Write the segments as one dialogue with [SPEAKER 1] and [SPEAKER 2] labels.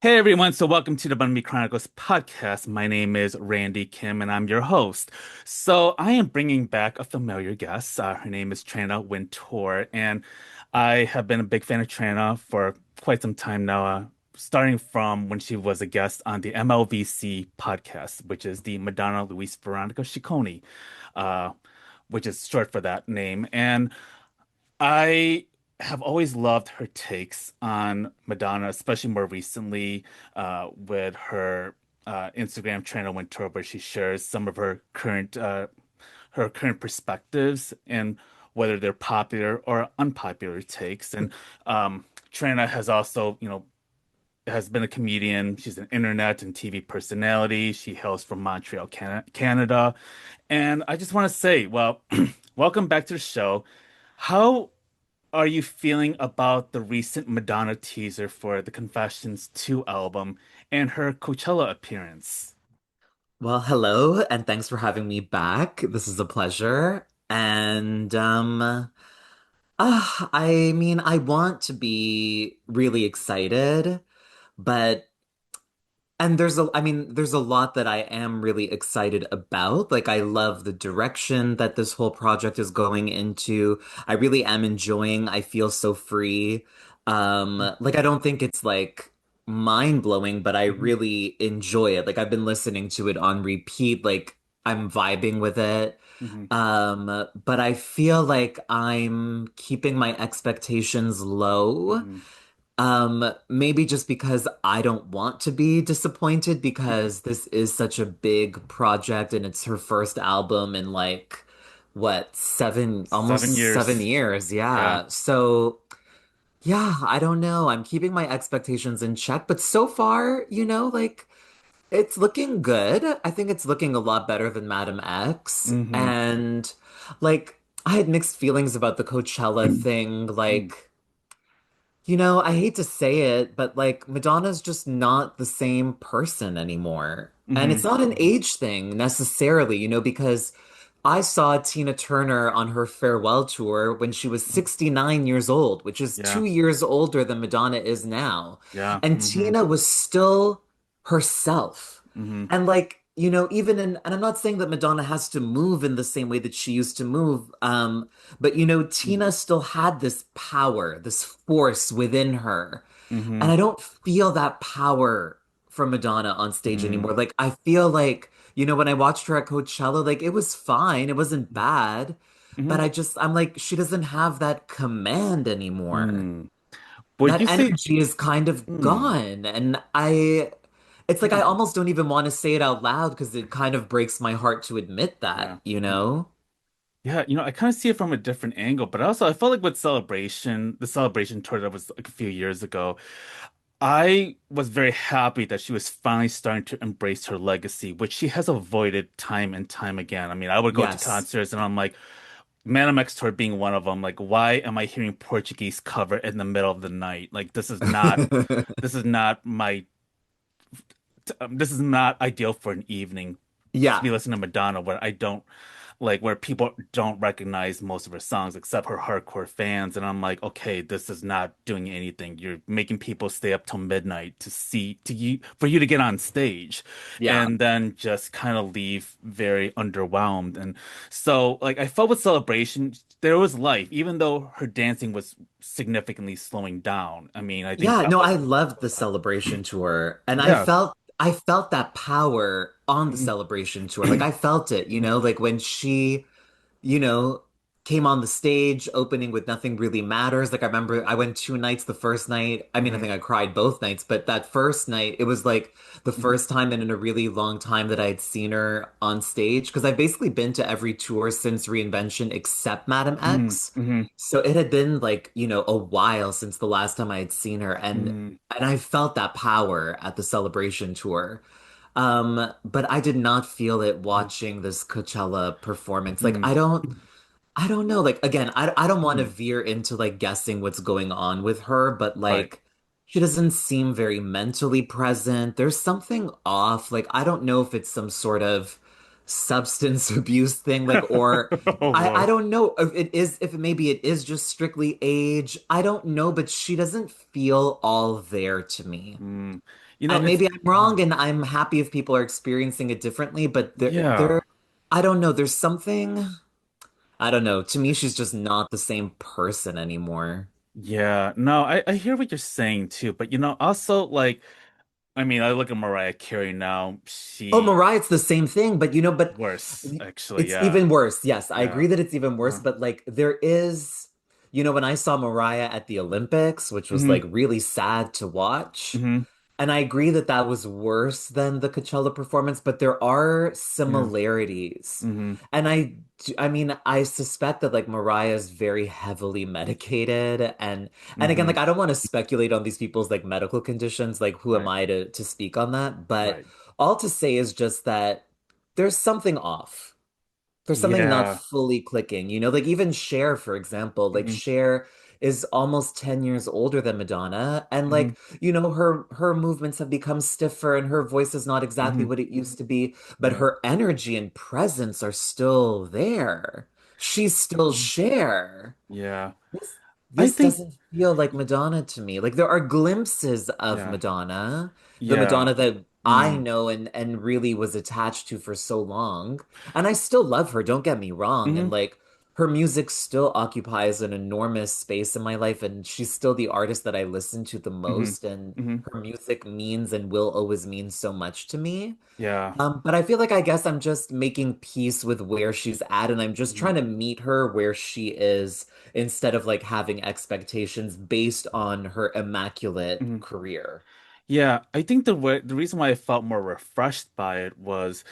[SPEAKER 1] Hey everyone, so welcome to the Banh Chronicles podcast. My name is Randy Kim and I'm your host. So I am bringing back a familiar guest. Her name is Tranna Wintour, and I have been a big fan of Tranna for quite some time now, starting from when she was a guest on the MLVC podcast, which is the Madonna Luis Veronica Ciccone, uh, which is short for that name. And I have always loved her takes on Madonna, especially more recently with her Instagram Tranna Wintour, where she shares some of her current perspectives and whether they're popular or unpopular takes. And Tranna has also, has been a comedian. She's an internet and TV personality. She hails from Montreal, Canada. And I just want to say, well, welcome back to the show. How are you feeling about the recent Madonna teaser for the Confessions 2 album and her Coachella appearance?
[SPEAKER 2] Well, hello, and thanks for having me back. This is a pleasure. I mean, I want to be really excited, but there's a lot that I am really excited about. Like, I love the direction that this whole project is going into. I really am enjoying. I feel so free. Like, I don't think it's like mind blowing, but I
[SPEAKER 1] Mhm.
[SPEAKER 2] really enjoy it. Like, I've been listening to it on repeat. Like, I'm vibing with it.
[SPEAKER 1] Mhm.
[SPEAKER 2] But I feel like I'm keeping my expectations low.
[SPEAKER 1] Mhm.
[SPEAKER 2] Maybe just because I don't want to be disappointed
[SPEAKER 1] Mhm.
[SPEAKER 2] because this is such a big project and it's her first album in like what, almost 7
[SPEAKER 1] 7 years.
[SPEAKER 2] years.
[SPEAKER 1] Yeah.
[SPEAKER 2] Yeah. So, yeah, I don't know. I'm keeping my expectations in check, but so far, like it's looking good. I think it's looking a lot better than Madam X.
[SPEAKER 1] Hmm.
[SPEAKER 2] And like I had mixed feelings about the Coachella thing, like I hate to say it, but like Madonna's just not the same person anymore. And it's
[SPEAKER 1] Hmm.
[SPEAKER 2] not an age thing necessarily, because I saw Tina Turner on her farewell tour when she was 69 years old, which is
[SPEAKER 1] Yeah.
[SPEAKER 2] 2 years older than Madonna is now.
[SPEAKER 1] Yeah.
[SPEAKER 2] And
[SPEAKER 1] Hmm.
[SPEAKER 2] Tina was still herself.
[SPEAKER 1] Hmm.
[SPEAKER 2] And like, and I'm not saying that Madonna has to move in the same way that she used to move. But Tina still had this power, this force within her.
[SPEAKER 1] Hmm.
[SPEAKER 2] And I don't feel that power from Madonna on stage
[SPEAKER 1] Hmm.
[SPEAKER 2] anymore. Like I feel like, when I watched her at Coachella, like it was fine. It wasn't bad.
[SPEAKER 1] Hmm.
[SPEAKER 2] But I'm like, she doesn't have that command anymore.
[SPEAKER 1] Hmm. Would
[SPEAKER 2] That
[SPEAKER 1] you say,
[SPEAKER 2] energy is kind of
[SPEAKER 1] hmm,
[SPEAKER 2] gone. It's like I
[SPEAKER 1] hmm,
[SPEAKER 2] almost don't even want to say it out loud because it kind of breaks my heart to admit
[SPEAKER 1] yeah.
[SPEAKER 2] that?
[SPEAKER 1] Yeah, I kind of see it from a different angle, but also I felt like with the celebration tour that was like a few years ago, I was very happy that she was finally starting to embrace her legacy, which she has avoided time and time again. I mean, I would go to
[SPEAKER 2] Yes.
[SPEAKER 1] concerts and I'm like, Madame X tour being one of them, like, why am I hearing Portuguese cover in the middle of the night? Like, this is not this is not ideal for an evening to
[SPEAKER 2] Yeah.
[SPEAKER 1] be listening to Madonna where I don't like where people don't recognize most of her songs except her hardcore fans. And I'm like, okay, this is not doing anything. You're making people stay up till midnight to you for you to get on stage
[SPEAKER 2] Yeah.
[SPEAKER 1] and then just kind of leave very underwhelmed. And so like I felt with Celebration, there was life, even though her dancing was significantly slowing down. I mean, I think
[SPEAKER 2] Yeah,
[SPEAKER 1] that
[SPEAKER 2] no, I
[SPEAKER 1] was
[SPEAKER 2] loved the Celebration tour and
[SPEAKER 1] yeah.
[SPEAKER 2] I felt that power on the
[SPEAKER 1] Mhm.
[SPEAKER 2] Celebration tour. Like I felt it, like when she you know, came on the stage opening with Nothing Really Matters. Like I remember I went 2 nights the first night. I mean, I
[SPEAKER 1] Mhm.
[SPEAKER 2] think I cried both nights, but that first night, it was like the
[SPEAKER 1] Mhm.
[SPEAKER 2] first time in a really long time that I had seen her on stage. Because I've basically been to every tour since Reinvention except Madam
[SPEAKER 1] Mhm.
[SPEAKER 2] X.
[SPEAKER 1] Mhm.
[SPEAKER 2] So it had been like, a while since the last time I had seen her.
[SPEAKER 1] Mhm.
[SPEAKER 2] And I felt that power at the Celebration tour. But I did not feel it watching this Coachella performance. Like
[SPEAKER 1] Mhm.
[SPEAKER 2] I don't know. Like again, I don't want to
[SPEAKER 1] Mhm.
[SPEAKER 2] veer into like guessing what's going on with her, but
[SPEAKER 1] Right.
[SPEAKER 2] like she doesn't seem very mentally present. There's something off. Like I don't know if it's some sort of substance abuse thing, like or
[SPEAKER 1] Oh
[SPEAKER 2] I
[SPEAKER 1] boy.
[SPEAKER 2] don't know if maybe it is just strictly age. I don't know, but she doesn't feel all there to me.
[SPEAKER 1] Mm. You know,
[SPEAKER 2] And
[SPEAKER 1] it's
[SPEAKER 2] maybe I'm wrong and I'm happy if people are experiencing it differently, but
[SPEAKER 1] yeah.
[SPEAKER 2] I don't know, there's something, I don't know. To me, she's just not the same person anymore.
[SPEAKER 1] Yeah. No, I hear what you're saying too, but also like I mean, I look at Mariah Carey now.
[SPEAKER 2] Oh,
[SPEAKER 1] She
[SPEAKER 2] Mariah, it's the same thing, but
[SPEAKER 1] worse, actually.
[SPEAKER 2] it's
[SPEAKER 1] Yeah.
[SPEAKER 2] even worse. Yes, I
[SPEAKER 1] Yeah.
[SPEAKER 2] agree that it's even worse,
[SPEAKER 1] Uh-huh.
[SPEAKER 2] but like there is, when I saw Mariah at the Olympics, which was
[SPEAKER 1] Hmm.
[SPEAKER 2] like really sad to watch,
[SPEAKER 1] Hmm.
[SPEAKER 2] and I agree that that was worse than the Coachella performance, but there are
[SPEAKER 1] Yeah.
[SPEAKER 2] similarities.
[SPEAKER 1] Hmm.
[SPEAKER 2] And I mean, I suspect that like Mariah's very heavily medicated and again,
[SPEAKER 1] Hmm.
[SPEAKER 2] like I don't want to speculate on these people's like medical conditions, like who am
[SPEAKER 1] Right.
[SPEAKER 2] I to speak on that? But
[SPEAKER 1] Right.
[SPEAKER 2] all to say is just that there's something off. There's something not
[SPEAKER 1] Yeah.
[SPEAKER 2] fully clicking, like even Cher, for example, like
[SPEAKER 1] Hmm.
[SPEAKER 2] Cher is almost 10 years older than Madonna, and
[SPEAKER 1] Hmm.
[SPEAKER 2] like, her movements have become stiffer and her voice is not exactly
[SPEAKER 1] Hmm.
[SPEAKER 2] what it used to be, but
[SPEAKER 1] Yeah.
[SPEAKER 2] her energy and presence are still there. She's still
[SPEAKER 1] Mhm.
[SPEAKER 2] Cher.
[SPEAKER 1] Yeah.
[SPEAKER 2] This
[SPEAKER 1] I
[SPEAKER 2] this
[SPEAKER 1] think
[SPEAKER 2] doesn't feel like Madonna to me. Like there are glimpses of
[SPEAKER 1] yeah.
[SPEAKER 2] Madonna, the
[SPEAKER 1] Yeah.
[SPEAKER 2] Madonna that I
[SPEAKER 1] Mm.
[SPEAKER 2] know and really was attached to for so long. And I still love her, don't get me wrong.
[SPEAKER 1] Hmm.
[SPEAKER 2] And like her music still occupies an enormous space in my life, and she's still the artist that I listen to the
[SPEAKER 1] Hmm.
[SPEAKER 2] most, and
[SPEAKER 1] Hmm.
[SPEAKER 2] her music means and will always mean so much to me.
[SPEAKER 1] Yeah.
[SPEAKER 2] But I feel like I guess I'm just making peace with where she's at, and I'm just
[SPEAKER 1] Hmm.
[SPEAKER 2] trying to meet her where she is instead of like having expectations based on her immaculate
[SPEAKER 1] Hmm.
[SPEAKER 2] career.
[SPEAKER 1] Yeah, I think the reason why I felt more refreshed by it was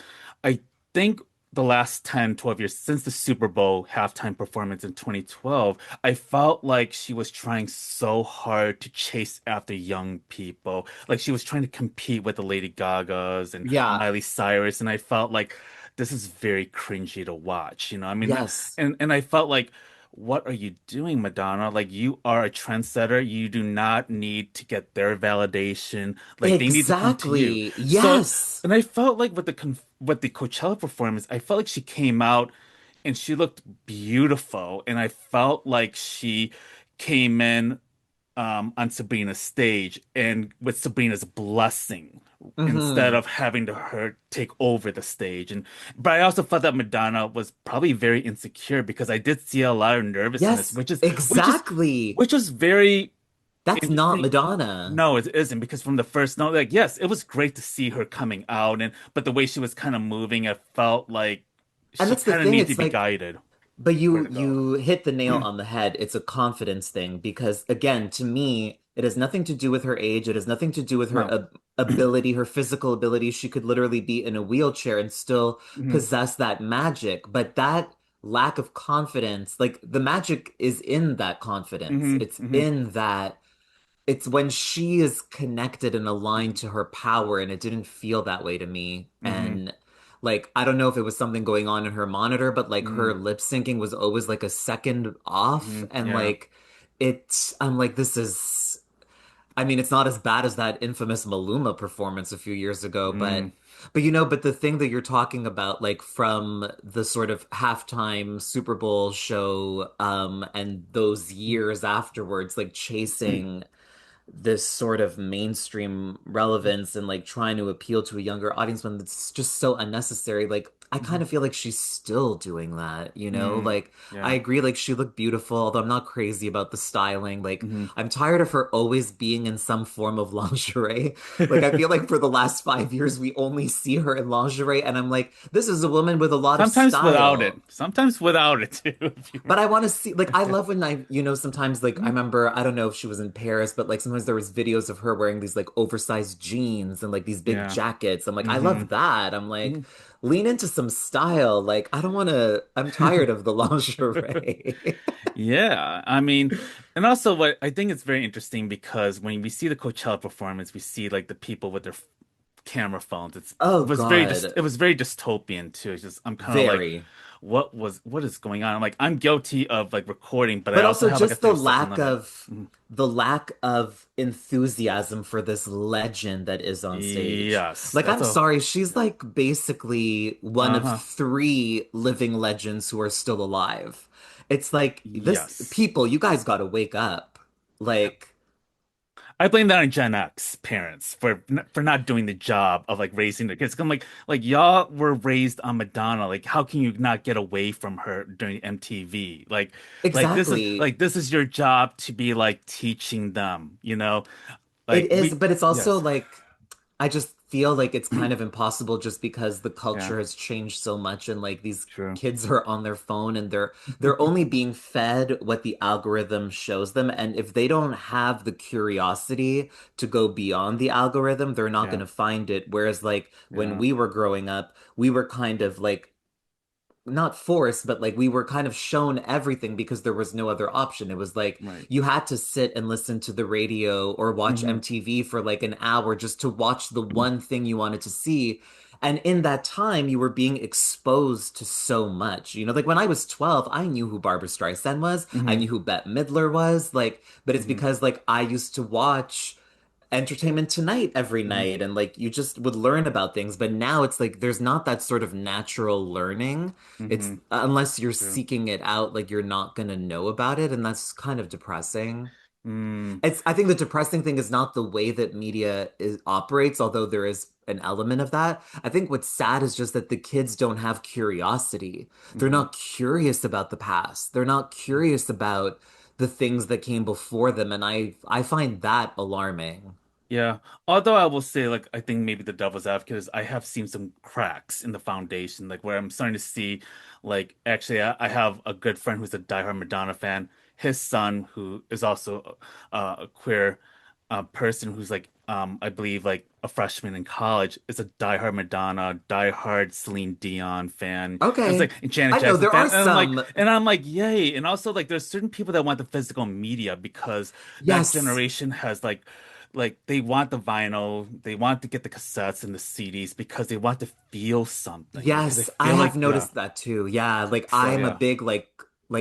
[SPEAKER 1] I think the last 10, 12 years since the Super Bowl halftime performance in 2012, I felt like she was trying so hard to chase after young people. Like she was trying to compete with the Lady Gagas and
[SPEAKER 2] Yeah.
[SPEAKER 1] Miley Cyrus, and I felt like this is very cringy to watch, I mean,
[SPEAKER 2] Yes.
[SPEAKER 1] and I felt like what are you doing, Madonna? Like you are a trendsetter. You do not need to get their validation. Like they need to come to you.
[SPEAKER 2] Exactly.
[SPEAKER 1] So,
[SPEAKER 2] Yes.
[SPEAKER 1] and I felt like with the Coachella performance, I felt like she came out and she looked beautiful, and I felt like she came in on Sabrina's stage and with Sabrina's blessing instead
[SPEAKER 2] Hmm.
[SPEAKER 1] of having her take over the stage. And but I also felt that Madonna was probably very insecure because I did see a lot of nervousness,
[SPEAKER 2] Yes, exactly.
[SPEAKER 1] which is very
[SPEAKER 2] That's not
[SPEAKER 1] interesting.
[SPEAKER 2] Madonna.
[SPEAKER 1] No, it isn't because from the first note, like yes, it was great to see her coming out, and but the way she was kind of moving, it felt like
[SPEAKER 2] And
[SPEAKER 1] she
[SPEAKER 2] that's the
[SPEAKER 1] kind of
[SPEAKER 2] thing,
[SPEAKER 1] needed to
[SPEAKER 2] it's
[SPEAKER 1] be
[SPEAKER 2] like,
[SPEAKER 1] guided
[SPEAKER 2] but
[SPEAKER 1] where
[SPEAKER 2] you
[SPEAKER 1] to go.
[SPEAKER 2] you hit the nail on the head. It's a confidence thing because again, to me, it has nothing to do with her age. It has nothing to do with her
[SPEAKER 1] No.
[SPEAKER 2] ability, her physical ability. She could literally be in a wheelchair and still
[SPEAKER 1] Hmm.
[SPEAKER 2] possess that magic. But that lack of confidence, like the magic is in that confidence.
[SPEAKER 1] Hmm.
[SPEAKER 2] It's
[SPEAKER 1] Hmm.
[SPEAKER 2] in that it's when she is connected and aligned to her power, and it didn't feel that way to me.
[SPEAKER 1] Hmm.
[SPEAKER 2] And like, I don't know if it was something going on in her monitor, but like
[SPEAKER 1] Hmm.
[SPEAKER 2] her lip syncing was always like a second off.
[SPEAKER 1] Hmm.
[SPEAKER 2] And
[SPEAKER 1] Yeah.
[SPEAKER 2] like, I'm like, I mean, it's not as bad as that infamous Maluma performance a few years ago,
[SPEAKER 1] Mm.
[SPEAKER 2] but the thing that you're talking about, like from the sort of halftime Super Bowl show, and those years afterwards, like chasing this sort of mainstream relevance and like trying to appeal to a younger audience when it's just so unnecessary. Like, I kind
[SPEAKER 1] Mhm.
[SPEAKER 2] of feel like she's still doing that.
[SPEAKER 1] Mm.
[SPEAKER 2] Like, I
[SPEAKER 1] Yeah.
[SPEAKER 2] agree, like, she looked beautiful, although I'm not crazy about the styling. Like,
[SPEAKER 1] Hmm.
[SPEAKER 2] I'm tired of her always being in some form of lingerie. Like, I feel like for the last 5 years, we only see her in lingerie, and I'm like, this is a woman with a lot of
[SPEAKER 1] Sometimes without it.
[SPEAKER 2] style.
[SPEAKER 1] Sometimes without it too. If you
[SPEAKER 2] But I want to see, like, I love when sometimes, like, I
[SPEAKER 1] Mhm.
[SPEAKER 2] remember, I don't know if she was in Paris, but like sometimes there was videos of her wearing these like oversized jeans and like these big
[SPEAKER 1] Yeah.
[SPEAKER 2] jackets. I'm like, I
[SPEAKER 1] Hmm.
[SPEAKER 2] love that. I'm like,
[SPEAKER 1] Hmm.
[SPEAKER 2] lean into some style. Like, I don't want to, I'm tired of the lingerie.
[SPEAKER 1] Yeah. I mean, and also what I think it's very interesting because when we see the Coachella performance, we see like the people with their camera phones.
[SPEAKER 2] Oh God,
[SPEAKER 1] it was very dystopian too. It's just I'm kind of like,
[SPEAKER 2] very.
[SPEAKER 1] what is going on? I'm like I'm guilty of like recording, but I
[SPEAKER 2] But
[SPEAKER 1] also
[SPEAKER 2] also
[SPEAKER 1] have like a
[SPEAKER 2] just
[SPEAKER 1] 30-second limit. Mhm.
[SPEAKER 2] the lack of enthusiasm for this legend that is on stage.
[SPEAKER 1] Yes,
[SPEAKER 2] Like,
[SPEAKER 1] that's
[SPEAKER 2] I'm
[SPEAKER 1] a
[SPEAKER 2] sorry, she's like basically one of
[SPEAKER 1] uh-huh.
[SPEAKER 2] three living legends who are still alive. It's like this
[SPEAKER 1] Yes.
[SPEAKER 2] people, you guys got to wake up. Like,
[SPEAKER 1] I blame that on Gen X parents for not doing the job of like raising their kids. 'Cause I'm like y'all were raised on Madonna. Like how can you not get away from her during MTV? Like
[SPEAKER 2] Exactly.
[SPEAKER 1] this is your job to be like teaching them, you know? Like
[SPEAKER 2] It is,
[SPEAKER 1] we
[SPEAKER 2] but it's also
[SPEAKER 1] yes.
[SPEAKER 2] like I just feel like it's kind of impossible just because the
[SPEAKER 1] Yeah,
[SPEAKER 2] culture has changed so much and like these
[SPEAKER 1] true.
[SPEAKER 2] kids are on their phone and they're only being fed what the algorithm shows them, and if they don't have the curiosity to go beyond the algorithm, they're not going
[SPEAKER 1] Yeah,
[SPEAKER 2] to find it. Whereas like when
[SPEAKER 1] yeah,
[SPEAKER 2] we were growing up, we were kind of like not forced, but like we were kind of shown everything because there was no other option. It was like
[SPEAKER 1] right.
[SPEAKER 2] you had to sit and listen to the radio or watch
[SPEAKER 1] Hmm.
[SPEAKER 2] MTV for like an hour just to watch the one thing you wanted to see. And in that time, you were being exposed to so much. You know, like when I was 12, I knew who Barbara Streisand was. I
[SPEAKER 1] Hmm.
[SPEAKER 2] knew who Bette Midler was. Like, but it's
[SPEAKER 1] Hmm.
[SPEAKER 2] because like I used to watch Entertainment Tonight every
[SPEAKER 1] Hmm.
[SPEAKER 2] night and like you just would learn about things, but now it's like there's not that sort of natural learning. It's
[SPEAKER 1] Hmm.
[SPEAKER 2] unless you're
[SPEAKER 1] True.
[SPEAKER 2] seeking it out, like you're not gonna know about it, and that's kind of depressing.
[SPEAKER 1] Mm,
[SPEAKER 2] It's I think the depressing thing is not the way that operates, although there is an element of that. I think what's sad is just that the kids don't have curiosity. They're
[SPEAKER 1] hmm.
[SPEAKER 2] not curious about the past. They're not curious about the things that came before them, and I find that alarming.
[SPEAKER 1] Yeah. Although I will say, like, I think maybe the devil's advocate is I have seen some cracks in the foundation, like where I'm starting to see, like, actually, I have a good friend who's a diehard Madonna fan. His son, who is also a queer person, who's like, I believe, like a freshman in college, is a diehard Madonna, diehard Celine Dion fan, and it's like
[SPEAKER 2] Okay.
[SPEAKER 1] and Janet
[SPEAKER 2] I know
[SPEAKER 1] Jackson
[SPEAKER 2] there
[SPEAKER 1] fan,
[SPEAKER 2] are some.
[SPEAKER 1] and I'm like, yay! And also, like, there's certain people that want the physical media because that
[SPEAKER 2] Yes.
[SPEAKER 1] generation has like they want the vinyl, they want to get the cassettes and the CDs because they want to feel something because they
[SPEAKER 2] Yes, I
[SPEAKER 1] feel
[SPEAKER 2] have
[SPEAKER 1] like yeah.
[SPEAKER 2] noticed that too. Yeah, like
[SPEAKER 1] So
[SPEAKER 2] I'm a
[SPEAKER 1] yeah.
[SPEAKER 2] big like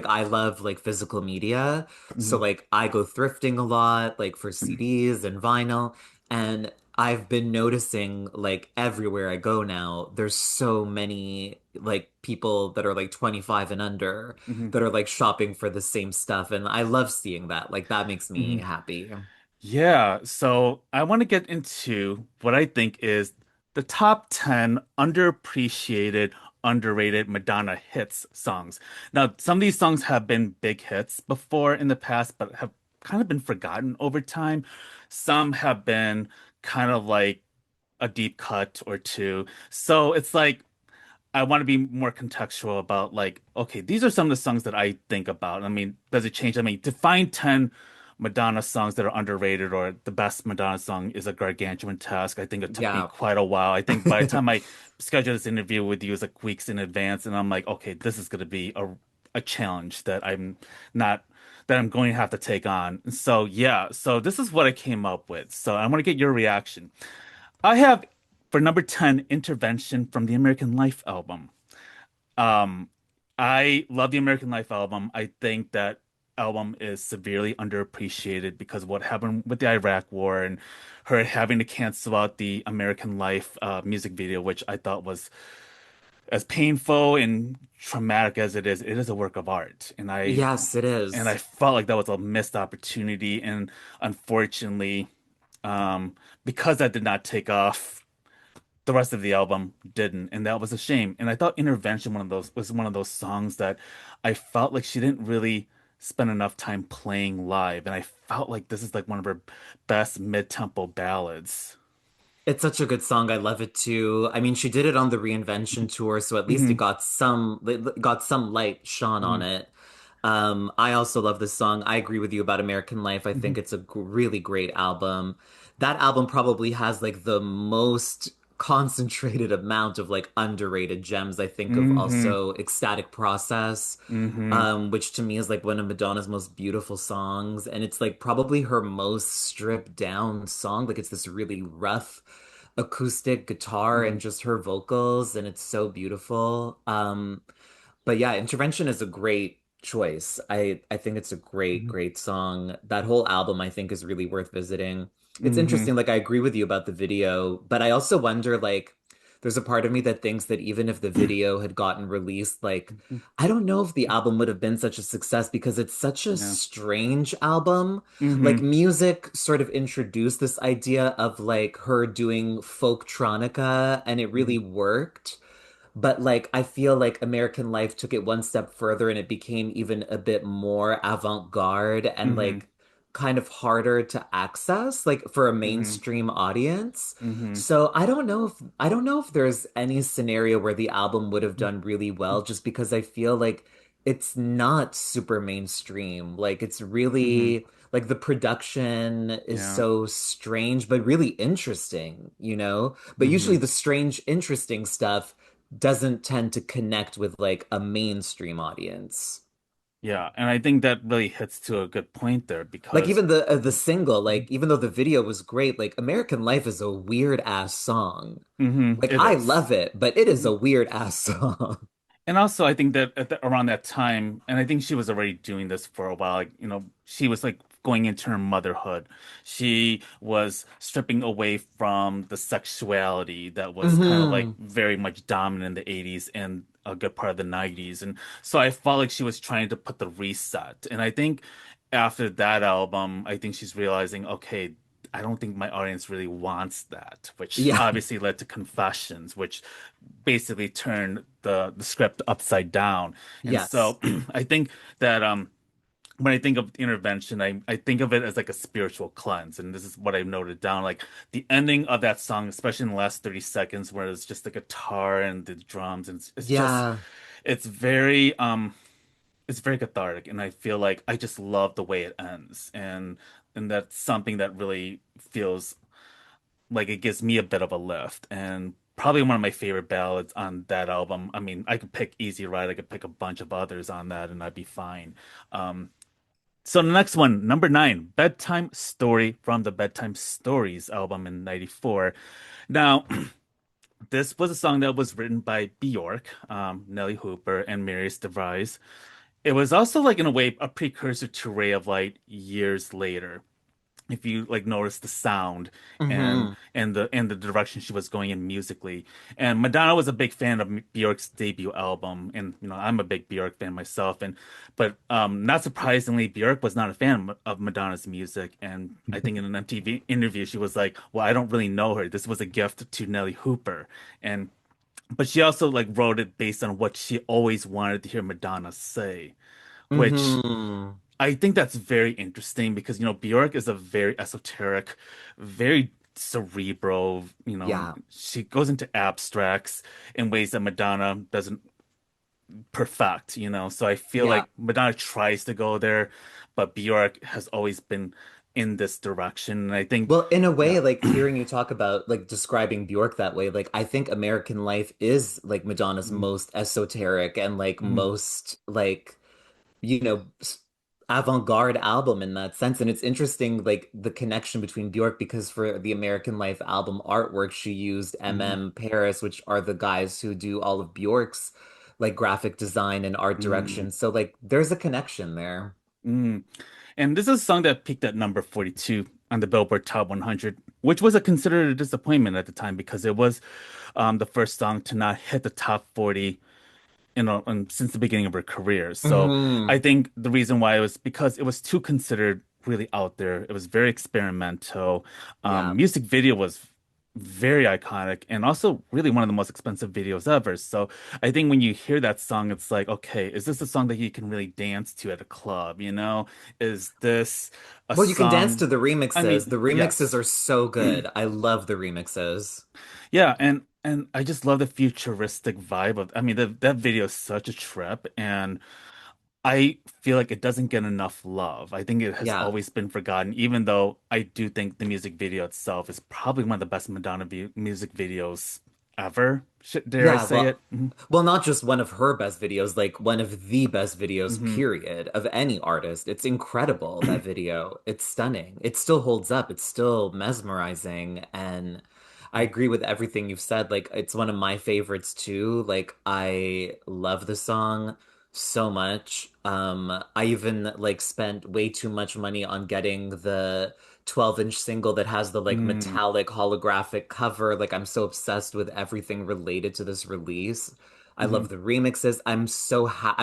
[SPEAKER 2] I love like physical media. So
[SPEAKER 1] Hmm.
[SPEAKER 2] like I go thrifting a lot like for CDs and vinyl, and I've been noticing like everywhere I go now there's so many like people that are like 25 and under
[SPEAKER 1] Hmm.
[SPEAKER 2] that are like shopping for the same stuff, and I love seeing that. Like that makes me
[SPEAKER 1] Hmm.
[SPEAKER 2] happy.
[SPEAKER 1] Yeah, so I want to get into what I think is the top 10 underappreciated, underrated Madonna hits songs. Now, some of these songs have been big hits before in the past, but have kind of been forgotten over time. Some have been kind of like a deep cut or two. So it's like I want to be more contextual about like, okay, these are some of the songs that I think about. I mean, does it change? I mean, to find 10 Madonna songs that are underrated or the best Madonna song is a gargantuan task. I think it took me
[SPEAKER 2] Yeah.
[SPEAKER 1] quite a while. I think by the time I scheduled this interview with you, it was like weeks in advance, and I'm like, okay, this is going to be a challenge that not I'm going to have to take on. So yeah, so this is what I came up with. So I want to get your reaction. I have for number 10, Intervention from the American Life album. Um, I love the American Life album. I think that album is severely underappreciated because of what happened with the Iraq War and her having to cancel out the American Life music video, which I thought was as painful and traumatic as it is a work of art.
[SPEAKER 2] Yes, it
[SPEAKER 1] And I
[SPEAKER 2] is.
[SPEAKER 1] felt like that was a missed opportunity. And unfortunately, um, because that did not take off, the rest of the album didn't, and that was a shame. And I thought Intervention was one of those songs that I felt like she didn't really spend enough time playing live, and I felt like this is like one of her best mid-tempo ballads.
[SPEAKER 2] It's such a good song. I love it too. I mean, she did it on the Reinvention tour, so at least
[SPEAKER 1] Hmm.
[SPEAKER 2] it got some light shone on
[SPEAKER 1] Hmm.
[SPEAKER 2] it. I also love this song. I agree with you about American Life. I
[SPEAKER 1] Hmm.
[SPEAKER 2] think it's a really great album. That album probably has like the most concentrated amount of like underrated gems. I think of
[SPEAKER 1] Hmm.
[SPEAKER 2] also Ecstatic Process,
[SPEAKER 1] Hmm.
[SPEAKER 2] which to me is like one of Madonna's most beautiful songs, and it's like probably her most stripped down song. Like it's this really rough acoustic guitar
[SPEAKER 1] Hmm.
[SPEAKER 2] and just her vocals, and it's so beautiful. But yeah, Intervention is a great choice. I think it's a great song. That whole album I think is really worth visiting. It's
[SPEAKER 1] Hmm.
[SPEAKER 2] interesting, like I agree with you about the video, but I also wonder like there's a part of me that thinks that even if the video had gotten released, like,
[SPEAKER 1] Mhm.
[SPEAKER 2] I don't know if the album would have been such a success because it's such a
[SPEAKER 1] Yeah.
[SPEAKER 2] strange album. Like,
[SPEAKER 1] Hmm.
[SPEAKER 2] music sort of introduced this idea of like her doing folk tronica, and it
[SPEAKER 1] Hmm.
[SPEAKER 2] really worked. But like I feel like American Life took it one step further and it became even a bit more avant-garde and
[SPEAKER 1] Hmm.
[SPEAKER 2] like kind of harder to access like for a
[SPEAKER 1] Hmm.
[SPEAKER 2] mainstream audience.
[SPEAKER 1] Hmm.
[SPEAKER 2] So I don't know if there's any scenario where the album would have done really well just because I feel like it's not super mainstream. Like it's
[SPEAKER 1] Hmm.
[SPEAKER 2] really like the production is
[SPEAKER 1] Yeah.
[SPEAKER 2] so strange but really interesting, you know? But usually
[SPEAKER 1] Hmm.
[SPEAKER 2] the strange, interesting stuff doesn't tend to connect with like a mainstream audience.
[SPEAKER 1] Yeah. And I think that really hits to a good point there
[SPEAKER 2] Like
[SPEAKER 1] because
[SPEAKER 2] even the single, like even though the video was great, like American Life is a weird ass song. Like
[SPEAKER 1] it
[SPEAKER 2] I
[SPEAKER 1] is.
[SPEAKER 2] love it, but it is a weird ass song.
[SPEAKER 1] And also, I think that around that time, and I think she was already doing this for a while, like, she was like going into her motherhood. She was stripping away from the sexuality that was kind of like
[SPEAKER 2] Hmm.
[SPEAKER 1] very much dominant in the 80s and a good part of the 90s. And so I felt like she was trying to put the reset. And I think after that album, I think she's realizing, okay, I don't think my audience really wants that, which
[SPEAKER 2] Yeah.
[SPEAKER 1] obviously led to Confessions, which basically turned the script upside down. And
[SPEAKER 2] Yes.
[SPEAKER 1] so I think that when I think of intervention, I think of it as like a spiritual cleanse. And this is what I've noted down. Like the ending of that song, especially in the last 30 seconds, where it's just the guitar and the drums, and it's just
[SPEAKER 2] Yeah.
[SPEAKER 1] it's very it's very cathartic. And I feel like I just love the way it ends. And that's something that really feels like it gives me a bit of a lift and probably one of my favorite ballads on that album. I mean, I could pick Easy Ride, I could pick a bunch of others on that and I'd be fine. So the next one, number nine, Bedtime Story from the Bedtime Stories album in 94. Now, this was a song that was written by Bjork, Nelly Hooper, and Marius DeVries. It was also like in a way a precursor to Ray of Light years later if you like notice the sound and
[SPEAKER 2] Hmm.
[SPEAKER 1] the direction she was going in musically. And Madonna was a big fan of Bjork's debut album, and I'm a big Bjork fan myself. And but not surprisingly, Bjork was not a fan of Madonna's music. And I think in an MTV interview, she was like, "Well, I don't really know her. This was a gift to Nelly Hooper." And but she also like wrote it based on what she always wanted to hear Madonna say, which
[SPEAKER 2] Hmm.
[SPEAKER 1] I think that's very interesting because, Bjork is a very esoteric, very cerebral,
[SPEAKER 2] Yeah.
[SPEAKER 1] she goes into abstracts in ways that Madonna doesn't perfect, So I feel
[SPEAKER 2] Yeah.
[SPEAKER 1] like Madonna tries to go there, but Bjork has always been in this direction. And I think,
[SPEAKER 2] Well, in a
[SPEAKER 1] yeah.
[SPEAKER 2] way, like hearing you talk about like describing Bjork that way, like I think American Life is like Madonna's
[SPEAKER 1] Mm,
[SPEAKER 2] most esoteric and like
[SPEAKER 1] mm,
[SPEAKER 2] most like, you know, avant-garde album in that sense. And it's interesting, like the connection between Bjork because for the American Life album artwork, she used
[SPEAKER 1] mm,
[SPEAKER 2] MM Paris, which are the guys who do all of Bjork's like graphic design and art
[SPEAKER 1] mm,
[SPEAKER 2] direction. So like there's a connection there.
[SPEAKER 1] mm. And this is a song that peaked at number 42 on the Billboard Top 100, which was a considered a disappointment at the time because it was the first song to not hit the top 40 since the beginning of her career. So I
[SPEAKER 2] Hmm.
[SPEAKER 1] think the reason why it was because it was too considered really out there. It was very experimental.
[SPEAKER 2] Yeah.
[SPEAKER 1] Music video was very iconic and also really one of the most expensive videos ever. So I think when you hear that song, it's like, okay, is this a song that you can really dance to at a club? Is this a
[SPEAKER 2] Well, you can dance
[SPEAKER 1] song?
[SPEAKER 2] to the
[SPEAKER 1] I
[SPEAKER 2] remixes.
[SPEAKER 1] mean,
[SPEAKER 2] The remixes
[SPEAKER 1] yes.
[SPEAKER 2] are so good. I love the remixes.
[SPEAKER 1] Yeah, and I just love the futuristic vibe of. I mean, that video is such a trip, and I feel like it doesn't get enough love. I think it has
[SPEAKER 2] Yeah.
[SPEAKER 1] always been forgotten, even though I do think the music video itself is probably one of the best Madonna music videos ever. Dare I
[SPEAKER 2] Yeah,
[SPEAKER 1] say it?
[SPEAKER 2] well, not just one of her best videos, like one of the best videos,
[SPEAKER 1] Hmm.
[SPEAKER 2] period, of any artist. It's incredible, that video. It's stunning. It still holds up. It's still mesmerizing. And I agree with everything you've said. Like, it's one of my favorites too. Like, I love the song So much. I even like spent way too much money on getting the 12-inch single that has the like
[SPEAKER 1] Mm,
[SPEAKER 2] metallic holographic cover. Like I'm so obsessed with everything related to this release. I
[SPEAKER 1] hmm.
[SPEAKER 2] love the remixes. I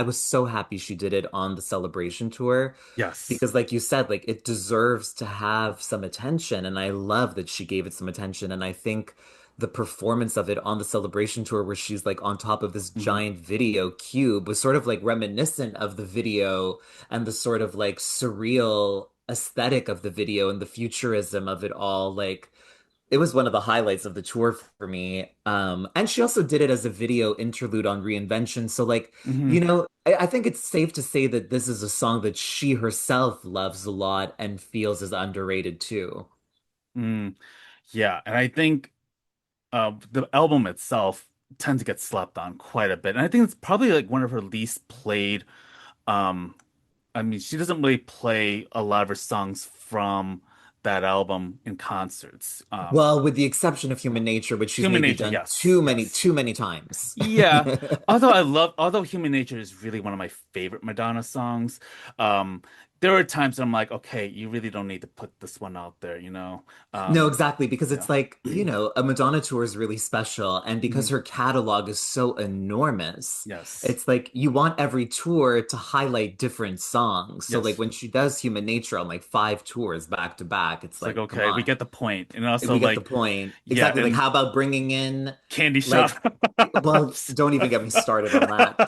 [SPEAKER 2] was so happy she did it on the Celebration tour
[SPEAKER 1] Yes.
[SPEAKER 2] because like you said, like it deserves to have some attention and I love that she gave it some attention and I think the performance of it on the Celebration tour where she's like on top of this
[SPEAKER 1] Hmm.
[SPEAKER 2] giant video cube was sort of like reminiscent of the video and the sort of like surreal aesthetic of the video and the futurism of it all. Like it was one of the highlights of the tour for me. And she also did it as a video interlude on Reinvention. So like,
[SPEAKER 1] Hmm.
[SPEAKER 2] I think it's safe to say that this is a song that she herself loves a lot and feels is underrated too.
[SPEAKER 1] Mm. Yeah, and I think the album itself tends to get slept on quite a bit. And I think it's probably like one of her least played. Um, I mean, she doesn't really play a lot of her songs from that album in concerts.
[SPEAKER 2] Well, with the exception of Human Nature, which she's
[SPEAKER 1] Human
[SPEAKER 2] maybe
[SPEAKER 1] Nature,
[SPEAKER 2] done
[SPEAKER 1] yes, yes.
[SPEAKER 2] too many times.
[SPEAKER 1] Yeah. Although Human Nature is really one of my favorite Madonna songs, um, there are times I'm like, okay, you really don't need to put this one out there, you know?
[SPEAKER 2] No,
[SPEAKER 1] Um,
[SPEAKER 2] exactly, because
[SPEAKER 1] yeah.
[SPEAKER 2] it's like, a Madonna tour is really special, and because
[SPEAKER 1] Mhm.
[SPEAKER 2] her catalog is so enormous,
[SPEAKER 1] Yes.
[SPEAKER 2] it's like you want every tour to highlight different songs. So like
[SPEAKER 1] Yes.
[SPEAKER 2] when she does Human Nature on like 5 tours back to back, it's
[SPEAKER 1] It's like,
[SPEAKER 2] like, come
[SPEAKER 1] okay, we
[SPEAKER 2] on.
[SPEAKER 1] get the point. And also
[SPEAKER 2] We get the
[SPEAKER 1] like,
[SPEAKER 2] point.
[SPEAKER 1] yeah,
[SPEAKER 2] Exactly. Like,
[SPEAKER 1] and
[SPEAKER 2] how about bringing in,
[SPEAKER 1] Candy Shop.
[SPEAKER 2] like, well, don't even get me started on that.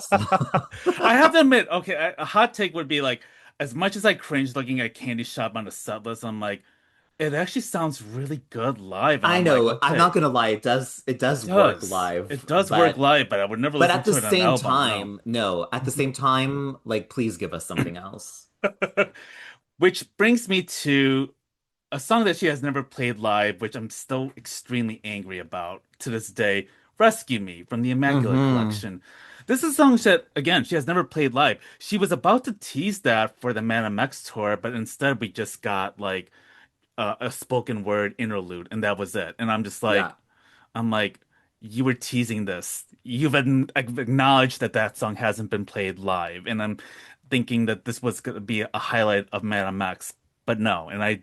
[SPEAKER 1] I have to admit, okay, a hot take would be like, as much as I cringe looking at Candy Shop on the set list, I'm like, it actually sounds really good live. And
[SPEAKER 2] I
[SPEAKER 1] I'm like,
[SPEAKER 2] know. I'm not
[SPEAKER 1] okay,
[SPEAKER 2] gonna lie. It
[SPEAKER 1] it
[SPEAKER 2] does work
[SPEAKER 1] does.
[SPEAKER 2] live,
[SPEAKER 1] It does work live, but I would never
[SPEAKER 2] but
[SPEAKER 1] listen
[SPEAKER 2] at the
[SPEAKER 1] to it on an
[SPEAKER 2] same
[SPEAKER 1] album, no.
[SPEAKER 2] time, no. At the same time, like, please give us something else.
[SPEAKER 1] Which brings me to a song that she has never played live, which I'm still extremely angry about to this day. Rescue Me from the Immaculate
[SPEAKER 2] Hmm.
[SPEAKER 1] Collection. This is a song that, again, she has never played live. She was about to tease that for the Man X tour, but instead we just got like a spoken word interlude, and that was it. And
[SPEAKER 2] Yeah.
[SPEAKER 1] I'm like, you were teasing this. Acknowledged that that song hasn't been played live, and I'm thinking that this was going to be a highlight of Man X, but no. And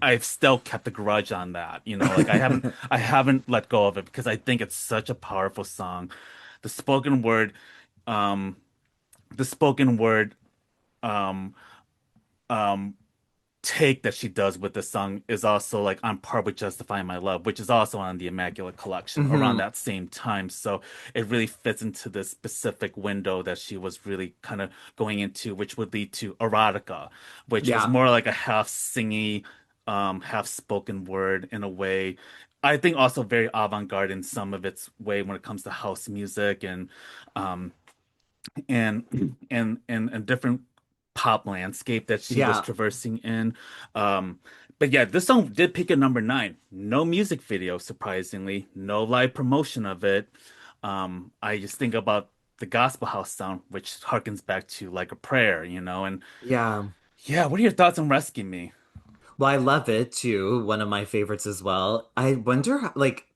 [SPEAKER 1] I've still kept a grudge on that. You know, like I haven't let go of it because I think it's such a powerful song. The spoken word, um, the spoken word, um, um, take that she does with the song is also like on par with Justify My Love, which is also on the Immaculate Collection around
[SPEAKER 2] Hmm.
[SPEAKER 1] that same time. So it really fits into this specific window that she was really kind of going into, which would lead to Erotica, which is
[SPEAKER 2] Yeah.
[SPEAKER 1] more like a half singy, half spoken word in a way. I think also very avant-garde in some of its way when it comes to house music um and a different pop landscape that she was
[SPEAKER 2] Yeah.
[SPEAKER 1] traversing in. Um, but yeah, this song did peak at number nine. No music video, surprisingly, no live promotion of it. I just think about the Gospel House sound, which harkens back to like a prayer, you know. And
[SPEAKER 2] Yeah.
[SPEAKER 1] yeah, what are your thoughts on Rescue Me?
[SPEAKER 2] Well, I love it too. One of my favorites as well. I wonder, like,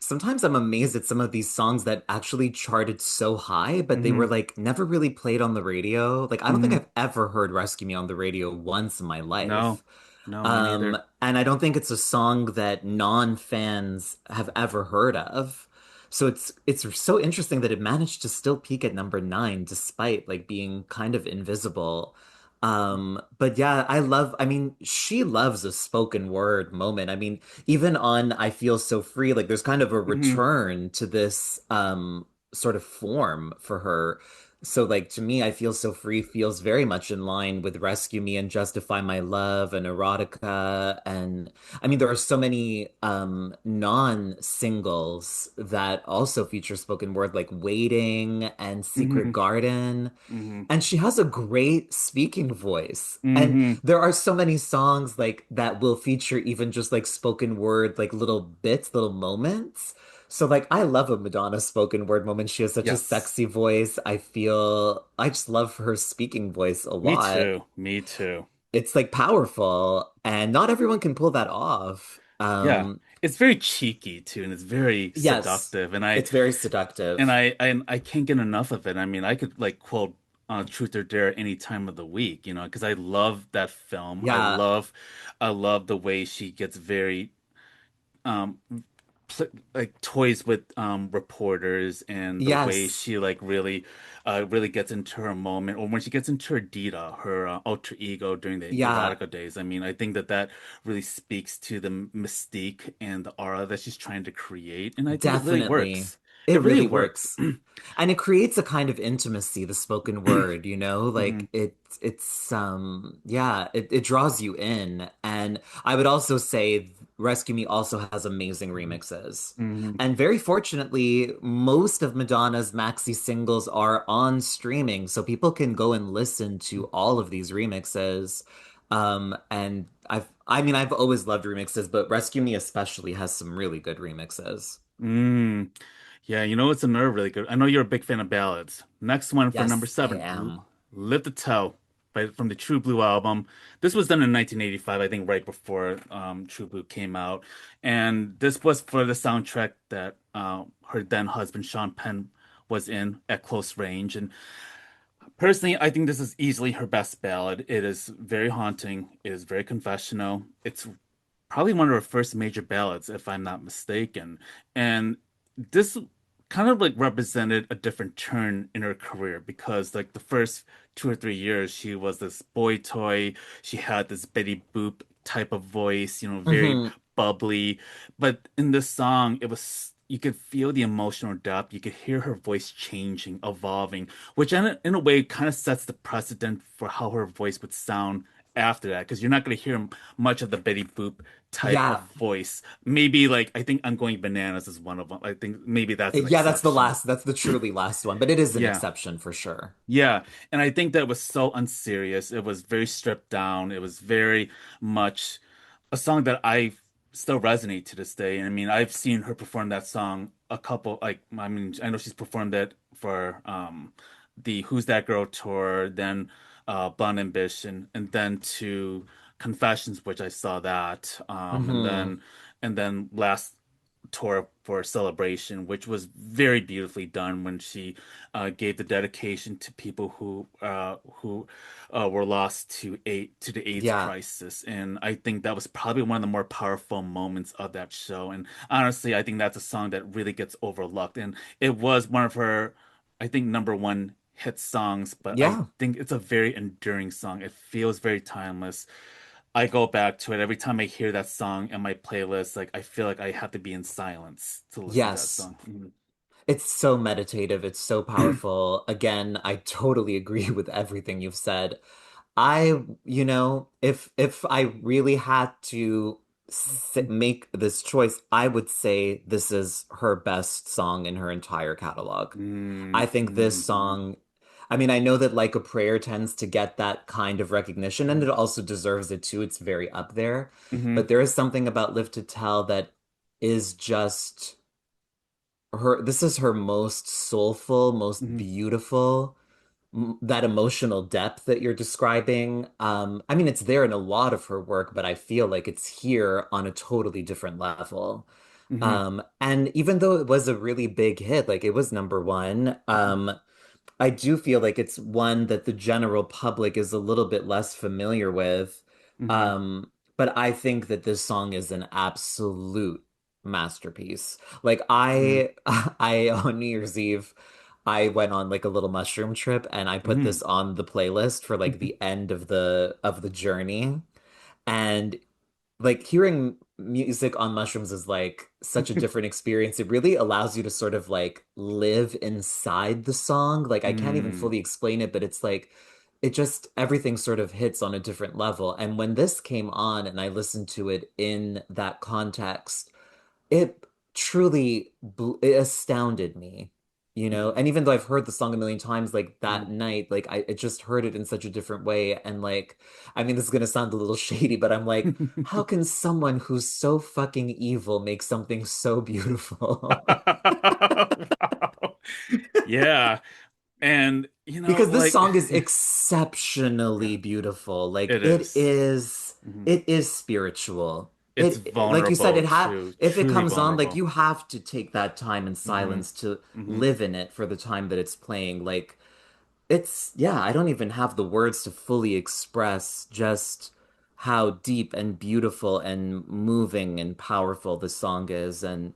[SPEAKER 2] sometimes I'm amazed at some of these songs that actually charted so high, but they were
[SPEAKER 1] Hmm.
[SPEAKER 2] like never really played on the radio. Like, I don't think
[SPEAKER 1] Hmm.
[SPEAKER 2] I've ever heard Rescue Me on the radio once in my
[SPEAKER 1] No,
[SPEAKER 2] life.
[SPEAKER 1] no, me neither.
[SPEAKER 2] And I don't think it's a song that non-fans have ever heard of. So it's so interesting that it managed to still peak at number nine despite like being kind of invisible. But yeah, I mean, she loves a spoken word moment. I mean, even on I Feel So Free, like there's kind of a
[SPEAKER 1] Hmm.
[SPEAKER 2] return to this sort of form for her. So like to me, I Feel So Free feels very much in line with Rescue Me and Justify My Love and Erotica. And I mean, there are so many non-singles that also feature spoken word like Waiting and Secret
[SPEAKER 1] Hmm.
[SPEAKER 2] Garden.
[SPEAKER 1] Hmm.
[SPEAKER 2] And she has a great speaking voice. And
[SPEAKER 1] Hmm.
[SPEAKER 2] there are so many songs like that will feature even just like spoken word, like little bits, little moments. So like I love a Madonna spoken word moment. She has such a
[SPEAKER 1] Yes,
[SPEAKER 2] sexy voice. I just love her speaking voice a
[SPEAKER 1] me
[SPEAKER 2] lot.
[SPEAKER 1] too. Me too.
[SPEAKER 2] It's like powerful and not everyone can pull that off.
[SPEAKER 1] Yeah, it's very cheeky too, and it's very
[SPEAKER 2] Yes,
[SPEAKER 1] seductive.
[SPEAKER 2] it's very seductive.
[SPEAKER 1] I can't get enough of it. I mean, I could like quote. Truth or Dare any time of the week, because I love that film.
[SPEAKER 2] Yeah,
[SPEAKER 1] I love the way she gets very um pl like toys with reporters and the way
[SPEAKER 2] yes,
[SPEAKER 1] she like really gets into her moment or when she gets into her Dita, her alter ego during the
[SPEAKER 2] yeah,
[SPEAKER 1] erotica days. I mean, I think that that really speaks to the mystique and the aura that she's trying to create, and I think it really
[SPEAKER 2] definitely.
[SPEAKER 1] works. It
[SPEAKER 2] It
[SPEAKER 1] really
[SPEAKER 2] really
[SPEAKER 1] works.
[SPEAKER 2] works. And it creates a kind of intimacy, the spoken word, you know?
[SPEAKER 1] Hmm.
[SPEAKER 2] Like it's yeah, it draws you in. And I would also say Rescue Me also has amazing remixes.
[SPEAKER 1] Hmm.
[SPEAKER 2] And very fortunately, most of Madonna's maxi singles are on streaming, so people can go and listen to all of these remixes. And I mean I've always loved remixes, but Rescue Me especially has some really good remixes.
[SPEAKER 1] Mm. Yeah, it's another really good. I know you're a big fan of ballads. Next one for number
[SPEAKER 2] Yes, I
[SPEAKER 1] seven,
[SPEAKER 2] am.
[SPEAKER 1] Live to Tell, from the True Blue album. This was done in 1985, I think, right before True Blue came out. And this was for the soundtrack that her then husband Sean Penn was in at close range. And personally, I think this is easily her best ballad. It is very haunting. It is very confessional. It's probably one of her first major ballads, if I'm not mistaken. And this kind of like represented a different turn in her career because like the first 2 or 3 years, she was this boy toy. She had this Betty Boop type of voice, very
[SPEAKER 2] Hmm.
[SPEAKER 1] bubbly. But in this song, you could feel the emotional depth. You could hear her voice changing, evolving, which in a way kind of sets the precedent for how her voice would sound after that, because you're not going to hear much of the Betty Boop type of
[SPEAKER 2] Yeah.
[SPEAKER 1] voice. Maybe like I think I'm Going Bananas is one of them. I think maybe that's an
[SPEAKER 2] Yeah, that's the
[SPEAKER 1] exception.
[SPEAKER 2] last, that's the truly last one, but it is an
[SPEAKER 1] Yeah.
[SPEAKER 2] exception for sure.
[SPEAKER 1] Yeah. And I think that was so unserious. It was very stripped down. It was very much a song that I still resonate to this day. And I mean, I've seen her perform that song I mean, I know she's performed it for the Who's That Girl tour, then Bun Ambition, and then to Confessions, which I saw that.
[SPEAKER 2] Hmm.
[SPEAKER 1] And then last tour for Celebration, which was very beautifully done when she gave the dedication to people who were lost to the AIDS
[SPEAKER 2] Yeah.
[SPEAKER 1] crisis, and I think that was probably one of the more powerful moments of that show. And honestly, I think that's a song that really gets overlooked, and it was one of her, I think, number one hit songs. But I
[SPEAKER 2] Yeah.
[SPEAKER 1] think it's a very enduring song. It feels very timeless. I go back to it every time I hear that song in my playlist. Like I feel like I have to be in silence to listen to that
[SPEAKER 2] Yes.
[SPEAKER 1] song. Mhm.
[SPEAKER 2] It's so meditative. It's so powerful. Again, I totally agree with everything you've said. If I really had to make this choice, I would say this is her best song in her entire catalog. I think this
[SPEAKER 1] Mm-hmm.
[SPEAKER 2] song, I mean, I know that Like a Prayer tends to get that kind of recognition, and it also deserves it too. It's very up there.
[SPEAKER 1] Hmm.
[SPEAKER 2] But there is something about Live to Tell that is just this is her most soulful, most
[SPEAKER 1] Hmm.
[SPEAKER 2] beautiful, that emotional depth that you're describing. I mean, it's there in a lot of her work, but I feel like it's here on a totally different level.
[SPEAKER 1] Hmm.
[SPEAKER 2] And even though it was a really big hit, like it was number one, I do feel like it's one that the general public is a little bit less familiar with.
[SPEAKER 1] Hmm.
[SPEAKER 2] But I think that this song is an absolute masterpiece. Like
[SPEAKER 1] Hmm.
[SPEAKER 2] I on New Year's Eve, I went on like a little mushroom trip and I put
[SPEAKER 1] Hmm.
[SPEAKER 2] this on the playlist for like the end of the journey. And like hearing music on mushrooms is like such a different experience. It really allows you to sort of like live inside the song. Like I can't even
[SPEAKER 1] Hmm.
[SPEAKER 2] fully explain it, but it's like it just everything sort of hits on a different level. And when this came on and I listened to it in that context, it truly it astounded me, you know?
[SPEAKER 1] Hmm.
[SPEAKER 2] And even though I've heard the song a million times, like
[SPEAKER 1] Hmm.
[SPEAKER 2] that night, like I just heard it in such a different way. And like, I mean, this is gonna sound a little shady, but I'm like, how can someone who's so fucking evil make something so beautiful?
[SPEAKER 1] Wow. Yeah. And
[SPEAKER 2] Because this
[SPEAKER 1] like
[SPEAKER 2] song is exceptionally beautiful. Like
[SPEAKER 1] it is. Mhm.
[SPEAKER 2] it is spiritual.
[SPEAKER 1] It's
[SPEAKER 2] Like you said,
[SPEAKER 1] vulnerable too,
[SPEAKER 2] if it
[SPEAKER 1] truly
[SPEAKER 2] comes on, like
[SPEAKER 1] vulnerable.
[SPEAKER 2] you have to take that time in
[SPEAKER 1] Hmm.
[SPEAKER 2] silence to
[SPEAKER 1] Hmm.
[SPEAKER 2] live in it for the time that it's playing. Like It's, yeah, I don't even have the words to fully express just how deep and beautiful and moving and powerful the song is. And,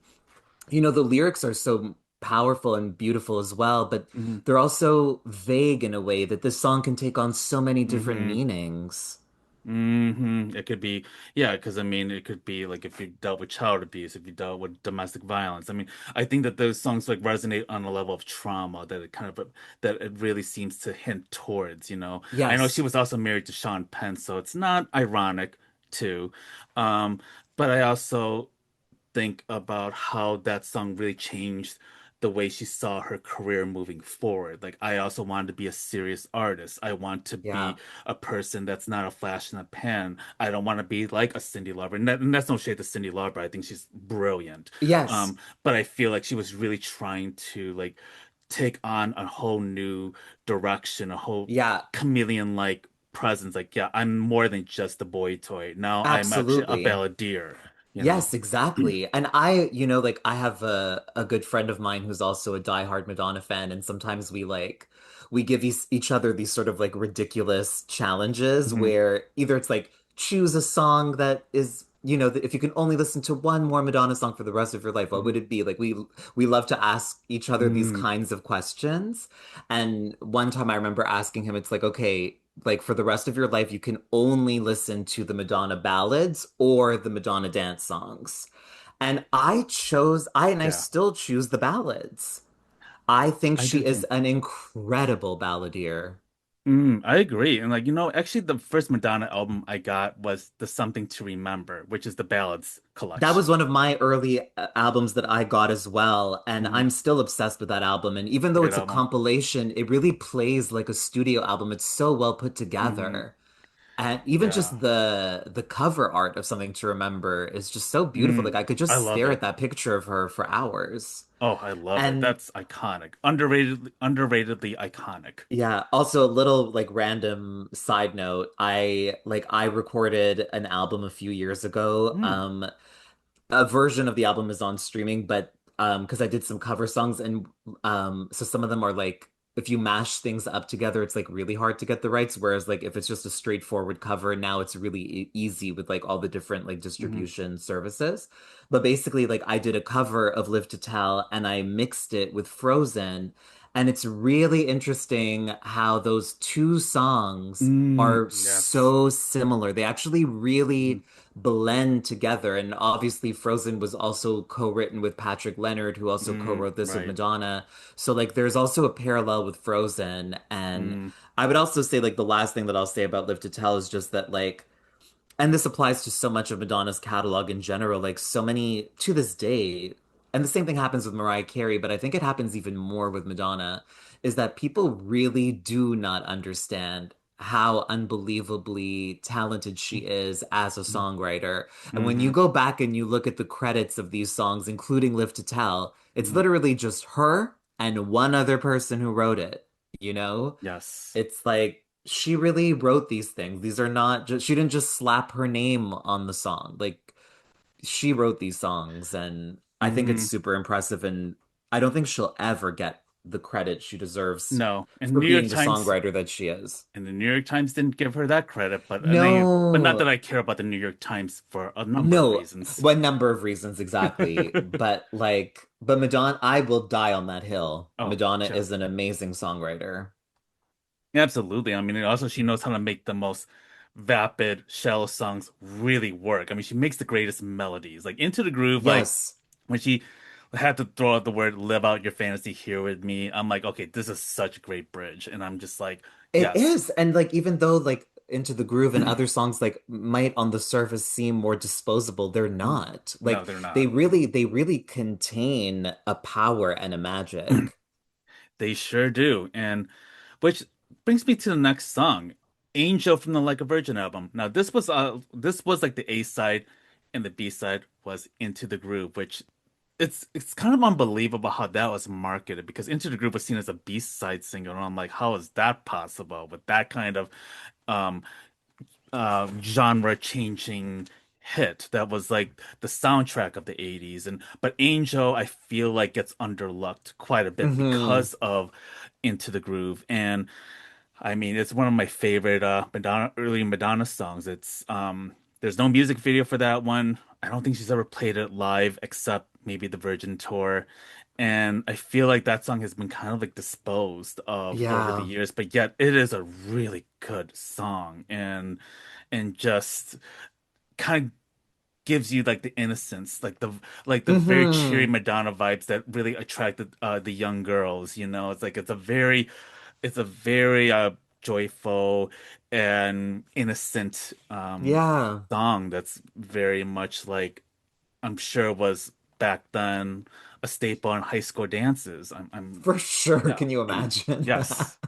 [SPEAKER 2] the lyrics are so powerful and beautiful as well, but
[SPEAKER 1] Hmm.
[SPEAKER 2] they're also vague in a way that this song can take on so many different
[SPEAKER 1] Hmm.
[SPEAKER 2] meanings.
[SPEAKER 1] It could be, yeah, because I mean, it could be like if you dealt with child abuse, if you dealt with domestic violence. I mean, I think that those songs like resonate on a level of trauma that it kind of that it really seems to hint towards, you know. I know she
[SPEAKER 2] Yes.
[SPEAKER 1] was also married to Sean Penn, so it's not ironic too. Um, but I also think about how that song really changed the way she saw her career moving forward. Like, I also wanted to be a serious artist. I want to
[SPEAKER 2] Yeah.
[SPEAKER 1] be a person that's not a flash in the pan. I don't want to be like a Cyndi Lauper. And that's no shade to Cyndi Lauper. I think she's brilliant.
[SPEAKER 2] Yes.
[SPEAKER 1] But I feel like she was really trying to like take on a whole new direction, a whole
[SPEAKER 2] Yeah.
[SPEAKER 1] chameleon-like presence. Like, yeah, I'm more than just a boy toy. Now I'm actually a
[SPEAKER 2] Absolutely.
[SPEAKER 1] balladeer, you know.
[SPEAKER 2] Yes, exactly. And I have a good friend of mine who's also a diehard Madonna fan, and sometimes we give each other these sort of like ridiculous challenges
[SPEAKER 1] Mhm.
[SPEAKER 2] where either it's like choose a song that is, that if you can only listen to one more Madonna song for the rest of your life, what would
[SPEAKER 1] Mhm.
[SPEAKER 2] it be? Like we love to ask each other these
[SPEAKER 1] Mm,
[SPEAKER 2] kinds of questions. And one time I remember asking him, it's like, okay, like for the rest of your life, you can only listen to the Madonna ballads or the Madonna dance songs. And I
[SPEAKER 1] yeah,
[SPEAKER 2] still choose the ballads. I think
[SPEAKER 1] I
[SPEAKER 2] she
[SPEAKER 1] do
[SPEAKER 2] is
[SPEAKER 1] too.
[SPEAKER 2] an incredible balladeer.
[SPEAKER 1] I agree. And like, you know, actually the first Madonna album I got was the Something to Remember, which is the ballads
[SPEAKER 2] That was
[SPEAKER 1] collection.
[SPEAKER 2] one of my early albums that I got as well, and
[SPEAKER 1] Mm,
[SPEAKER 2] I'm still obsessed with that album. And even though
[SPEAKER 1] great
[SPEAKER 2] it's a
[SPEAKER 1] album.
[SPEAKER 2] compilation, it really plays like a studio album. It's so well put
[SPEAKER 1] Hmm.
[SPEAKER 2] together. And even
[SPEAKER 1] Yeah.
[SPEAKER 2] just the cover art of Something to Remember is just so beautiful. Like
[SPEAKER 1] Mm,
[SPEAKER 2] I could
[SPEAKER 1] I
[SPEAKER 2] just
[SPEAKER 1] love
[SPEAKER 2] stare at
[SPEAKER 1] it.
[SPEAKER 2] that picture of her for hours.
[SPEAKER 1] Oh, I love it.
[SPEAKER 2] And
[SPEAKER 1] That's iconic. Underratedly iconic.
[SPEAKER 2] yeah, also a little like random side note. I recorded an album a few years ago.
[SPEAKER 1] Mm,
[SPEAKER 2] A version of the album is on streaming, but because I did some cover songs and so some of them are like if you mash things up together, it's like really hard to get the rights. Whereas like if it's just a straightforward cover, now it's really easy with like all the different like
[SPEAKER 1] hmm.
[SPEAKER 2] distribution services. But basically, like I did a cover of Live to Tell and I mixed it with Frozen. And it's really interesting how those two songs are
[SPEAKER 1] Yes.
[SPEAKER 2] so similar. They actually
[SPEAKER 1] Mhm.
[SPEAKER 2] really blend together. And obviously, Frozen was also co-written with Patrick Leonard, who also co-wrote this with
[SPEAKER 1] Right.
[SPEAKER 2] Madonna. So like there's also a parallel with Frozen. And
[SPEAKER 1] Mm,
[SPEAKER 2] I would also say like the last thing that I'll say about Live to Tell is just that like and this applies to so much of Madonna's catalog in general, like so many to this day, and the same thing happens with Mariah Carey, but I think it happens even more with Madonna, is that people really do not understand how unbelievably talented she is as a songwriter. And when you
[SPEAKER 1] mm-hmm.
[SPEAKER 2] go back and you look at the credits of these songs, including Live to Tell, it's
[SPEAKER 1] Hmm.
[SPEAKER 2] literally just her and one other person who wrote it, you know?
[SPEAKER 1] Yes.
[SPEAKER 2] It's like she really wrote these things. These are not just, she didn't just slap her name on the song. Like she wrote these songs and I think it's
[SPEAKER 1] Hmm.
[SPEAKER 2] super impressive and I don't think she'll ever get the credit she deserves
[SPEAKER 1] No.
[SPEAKER 2] for being the songwriter that she is.
[SPEAKER 1] And the New York Times didn't give her that credit, but not that
[SPEAKER 2] No,
[SPEAKER 1] I care about the New York Times for a number of
[SPEAKER 2] no,
[SPEAKER 1] reasons.
[SPEAKER 2] one number of reasons exactly. But Madonna, I will die on that hill.
[SPEAKER 1] Oh,
[SPEAKER 2] Madonna
[SPEAKER 1] sure.
[SPEAKER 2] is an amazing songwriter.
[SPEAKER 1] Absolutely. I mean, and also she knows how to make the most vapid, shallow songs really work. I mean, she makes the greatest melodies. Like Into the Groove, like
[SPEAKER 2] Yes.
[SPEAKER 1] when she had to throw out the word live out your fantasy here with me, I'm like, okay, this is such a great bridge. And I'm just like,
[SPEAKER 2] It
[SPEAKER 1] yes.
[SPEAKER 2] is. And like even though like Into the Groove and other songs like might on the surface seem more disposable, they're not.
[SPEAKER 1] No,
[SPEAKER 2] Like
[SPEAKER 1] they're
[SPEAKER 2] they
[SPEAKER 1] not.
[SPEAKER 2] really contain a power and a magic.
[SPEAKER 1] They sure do. And which brings me to the next song, Angel from the Like a Virgin album. Now this was like the A side and the B side was Into the Groove, which it's kind of unbelievable how that was marketed because Into the Groove was seen as a B side single. And I'm like, how is that possible with that kind of um genre changing hit that was like the soundtrack of the 80s. And but Angel, I feel like gets underlooked quite a bit
[SPEAKER 2] Hmm.
[SPEAKER 1] because of Into the Groove. And I mean, it's one of my favorite Madonna early Madonna songs. It's there's no music video for that one. I don't think she's ever played it live except maybe the Virgin tour. And I feel like that song has been kind of like disposed of over the
[SPEAKER 2] Yeah.
[SPEAKER 1] years, but yet it is a really good song and just kind of gives you like the innocence, like the very cheery
[SPEAKER 2] Hmm.
[SPEAKER 1] Madonna vibes that really attracted the young girls, you know. It's like it's a very joyful and innocent
[SPEAKER 2] Yeah.
[SPEAKER 1] song that's very much like I'm sure was back then a staple in high school dances. I'm
[SPEAKER 2] For sure.
[SPEAKER 1] yeah.
[SPEAKER 2] Can you imagine?
[SPEAKER 1] Yes.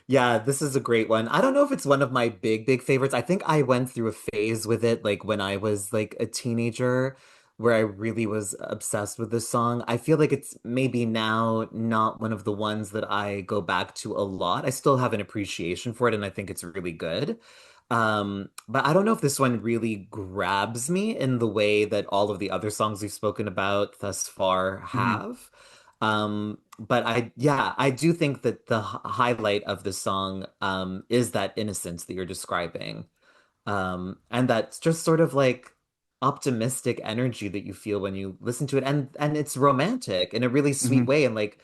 [SPEAKER 2] Yeah, this is a great one. I don't know if it's one of my big favorites. I think I went through a phase with it, like when I was like a teenager, where I really was obsessed with this song. I feel like it's maybe now not one of the ones that I go back to a lot. I still have an appreciation for it, and I think it's really good. But I don't know if this one really grabs me in the way that all of the other songs we've spoken about thus far
[SPEAKER 1] Mhm.
[SPEAKER 2] have. But yeah, I do think that the highlight of the song is that innocence that you're describing. And that's just sort of like optimistic energy that you feel when you listen to it, and it's romantic in a really sweet
[SPEAKER 1] Mhm.
[SPEAKER 2] way. And like,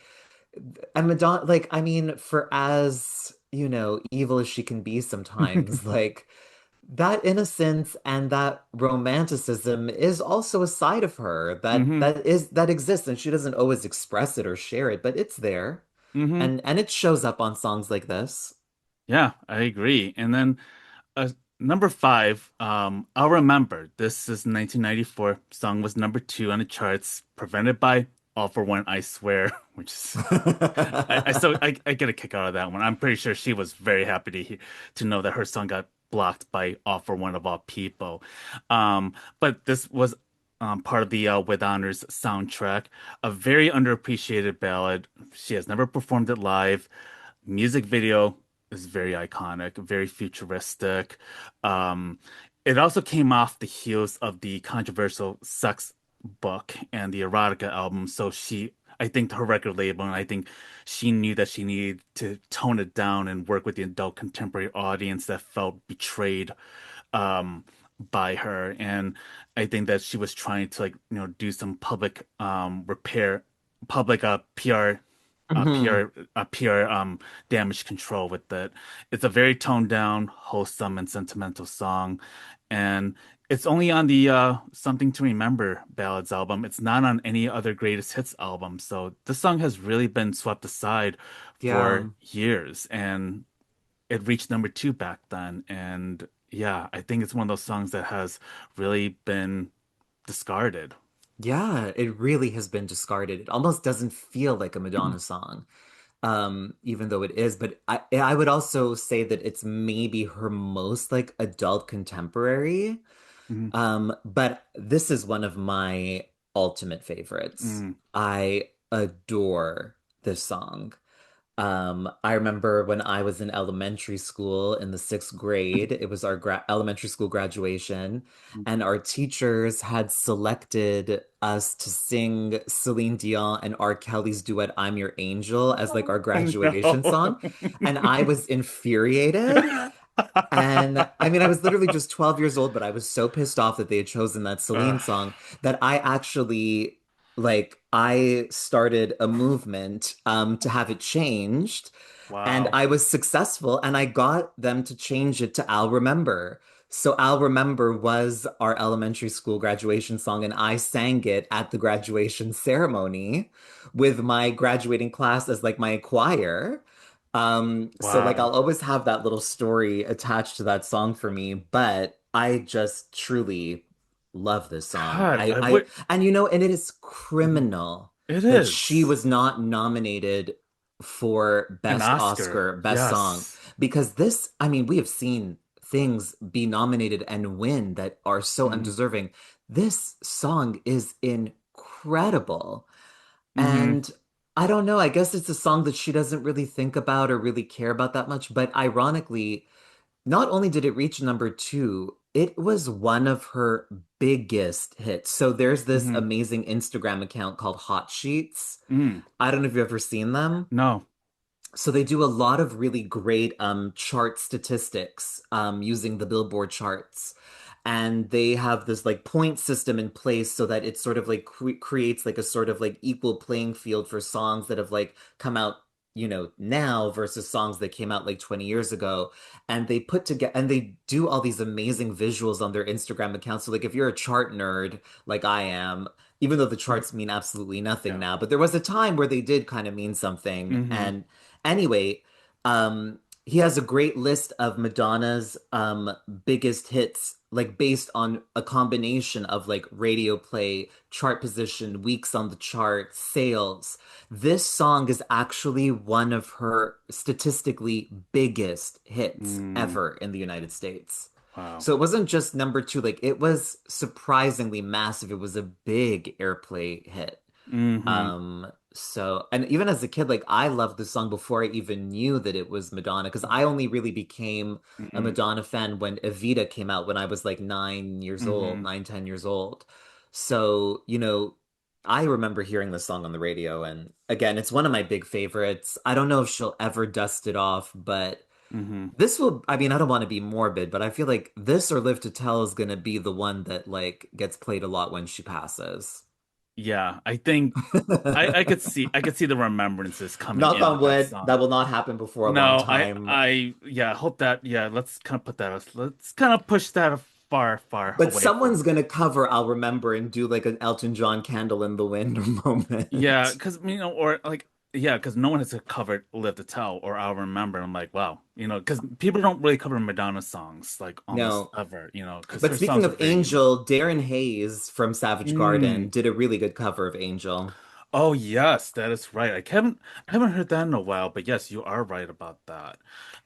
[SPEAKER 2] and Madonna, like, I mean, for as you know, evil as she can be sometimes, like that innocence and that romanticism is also a side of her
[SPEAKER 1] Mhm.
[SPEAKER 2] that exists, and she doesn't always express it or share it, but it's there,
[SPEAKER 1] Mhm.
[SPEAKER 2] and it shows up on songs like this.
[SPEAKER 1] Yeah, I agree. And then number five, I'll remember. This is 1994. Song was number two on the charts, prevented by All for One, I Swear, which is I get a kick out of that one. I'm pretty sure she was very happy to know that her song got blocked by All for One of all people. But this was part of the With Honors soundtrack, a very underappreciated ballad. She has never performed it live. Music video is very iconic, very futuristic. Um, it also came off the heels of the controversial Sex book and the erotica album. So I think her record label, and I think she knew that she needed to tone it down and work with the adult contemporary audience that felt betrayed um, by her. And I think that she was trying to like, do some public public PR
[SPEAKER 2] Hmm.
[SPEAKER 1] PR damage control with it. It's a very toned down, wholesome, and sentimental song, and it's only on the Something to Remember Ballads album. It's not on any other greatest hits album. So this song has really been swept aside
[SPEAKER 2] Yeah.
[SPEAKER 1] for years, and it reached number two back then. And yeah, I think it's one of those songs that has really been discarded.
[SPEAKER 2] Yeah, it really has been discarded. It almost doesn't feel like a Madonna song, even though it is. But I would also say that it's maybe her most like adult contemporary.
[SPEAKER 1] Mhm.
[SPEAKER 2] But this is one of my ultimate favorites.
[SPEAKER 1] Mm.
[SPEAKER 2] I adore this song. I remember when I was in elementary school in the sixth grade, it was our elementary school graduation, and our teachers had selected us to sing Celine Dion and R. Kelly's duet, I'm Your Angel, as like our
[SPEAKER 1] Oh
[SPEAKER 2] graduation
[SPEAKER 1] no.
[SPEAKER 2] song. And I was infuriated. And I mean, I was literally just 12 years old, but I was so pissed off that they had chosen that Celine
[SPEAKER 1] Ugh.
[SPEAKER 2] song that I actually, like, I started a movement to have it changed. And
[SPEAKER 1] Wow.
[SPEAKER 2] I was successful, and I got them to change it to I'll Remember. So I'll Remember was our elementary school graduation song, and I sang it at the graduation ceremony with my graduating class as like my choir. So like
[SPEAKER 1] Wow.
[SPEAKER 2] I'll always have that little story attached to that song for me, but I just truly love this song.
[SPEAKER 1] God, I would.
[SPEAKER 2] And you know, and it is
[SPEAKER 1] Mhm.
[SPEAKER 2] criminal
[SPEAKER 1] It
[SPEAKER 2] that she
[SPEAKER 1] is
[SPEAKER 2] was not nominated for
[SPEAKER 1] an
[SPEAKER 2] Best
[SPEAKER 1] Oscar.
[SPEAKER 2] Oscar, Best Song,
[SPEAKER 1] Yes.
[SPEAKER 2] because this, I mean, we have seen things be nominated and win that are so
[SPEAKER 1] Hmm.
[SPEAKER 2] undeserving. This song is incredible.
[SPEAKER 1] Hmm.
[SPEAKER 2] And I don't know, I guess it's a song that she doesn't really think about or really care about that much. But ironically, not only did it reach number two, It was one of her biggest hits. So there's this
[SPEAKER 1] Hmm.
[SPEAKER 2] amazing Instagram account called Hot Sheets.
[SPEAKER 1] Mm.
[SPEAKER 2] I don't know if you've ever seen them.
[SPEAKER 1] No.
[SPEAKER 2] So they do a lot of really great chart statistics using the Billboard charts. And they have this like point system in place so that it sort of like creates like a sort of like equal playing field for songs that have like come out, now versus songs that came out like 20 years ago. And they put together and they do all these amazing visuals on their Instagram account. So like if you're a chart nerd like I am, even though the
[SPEAKER 1] Mhm.
[SPEAKER 2] charts mean absolutely nothing
[SPEAKER 1] Yeah.
[SPEAKER 2] now, but there was a time where they did kind of mean something.
[SPEAKER 1] Hmm.
[SPEAKER 2] And anyway, he has a great list of Madonna's biggest hits, like based on a combination of like radio play, chart position, weeks on the chart, sales. This song is actually one of her statistically biggest hits
[SPEAKER 1] Mm.
[SPEAKER 2] ever in the United States.
[SPEAKER 1] Wow.
[SPEAKER 2] So it wasn't just number two, like it was surprisingly massive. It was a big airplay hit.
[SPEAKER 1] Hmm.
[SPEAKER 2] And even as a kid, like I loved the song before I even knew that it was Madonna, because I only really became a
[SPEAKER 1] Hmm.
[SPEAKER 2] Madonna fan when Evita came out when I was like 9 years old,
[SPEAKER 1] Hmm.
[SPEAKER 2] 9, 10 years old. So, I remember hearing the song on the radio, and again, it's one of my big favorites. I don't know if she'll ever dust it off, but
[SPEAKER 1] Hmm.
[SPEAKER 2] I mean, I don't want to be morbid, but I feel like this or Live to Tell is gonna be the one that like gets played a lot when she passes.
[SPEAKER 1] Yeah, I think I could see the remembrances coming
[SPEAKER 2] Knock
[SPEAKER 1] in
[SPEAKER 2] on
[SPEAKER 1] with that
[SPEAKER 2] wood,
[SPEAKER 1] song.
[SPEAKER 2] that will not happen before a long
[SPEAKER 1] No,
[SPEAKER 2] time.
[SPEAKER 1] yeah, hope that, yeah, let's kind of push that far, far
[SPEAKER 2] But
[SPEAKER 1] away
[SPEAKER 2] someone's
[SPEAKER 1] from.
[SPEAKER 2] gonna cover I'll Remember and do like an Elton John Candle in the Wind
[SPEAKER 1] Yeah,
[SPEAKER 2] moment.
[SPEAKER 1] because or like, yeah, because no one has covered "Live to Tell" or "I'll Remember." I'm like, wow, because people don't really cover Madonna songs like almost
[SPEAKER 2] No.
[SPEAKER 1] ever, because
[SPEAKER 2] But
[SPEAKER 1] her
[SPEAKER 2] speaking
[SPEAKER 1] songs are
[SPEAKER 2] of
[SPEAKER 1] very unique.
[SPEAKER 2] Angel, Darren Hayes from Savage Garden
[SPEAKER 1] Mm.
[SPEAKER 2] did a really good cover of Angel.
[SPEAKER 1] Oh yes, that is right. I haven't heard that in a while, but yes, you are right about that.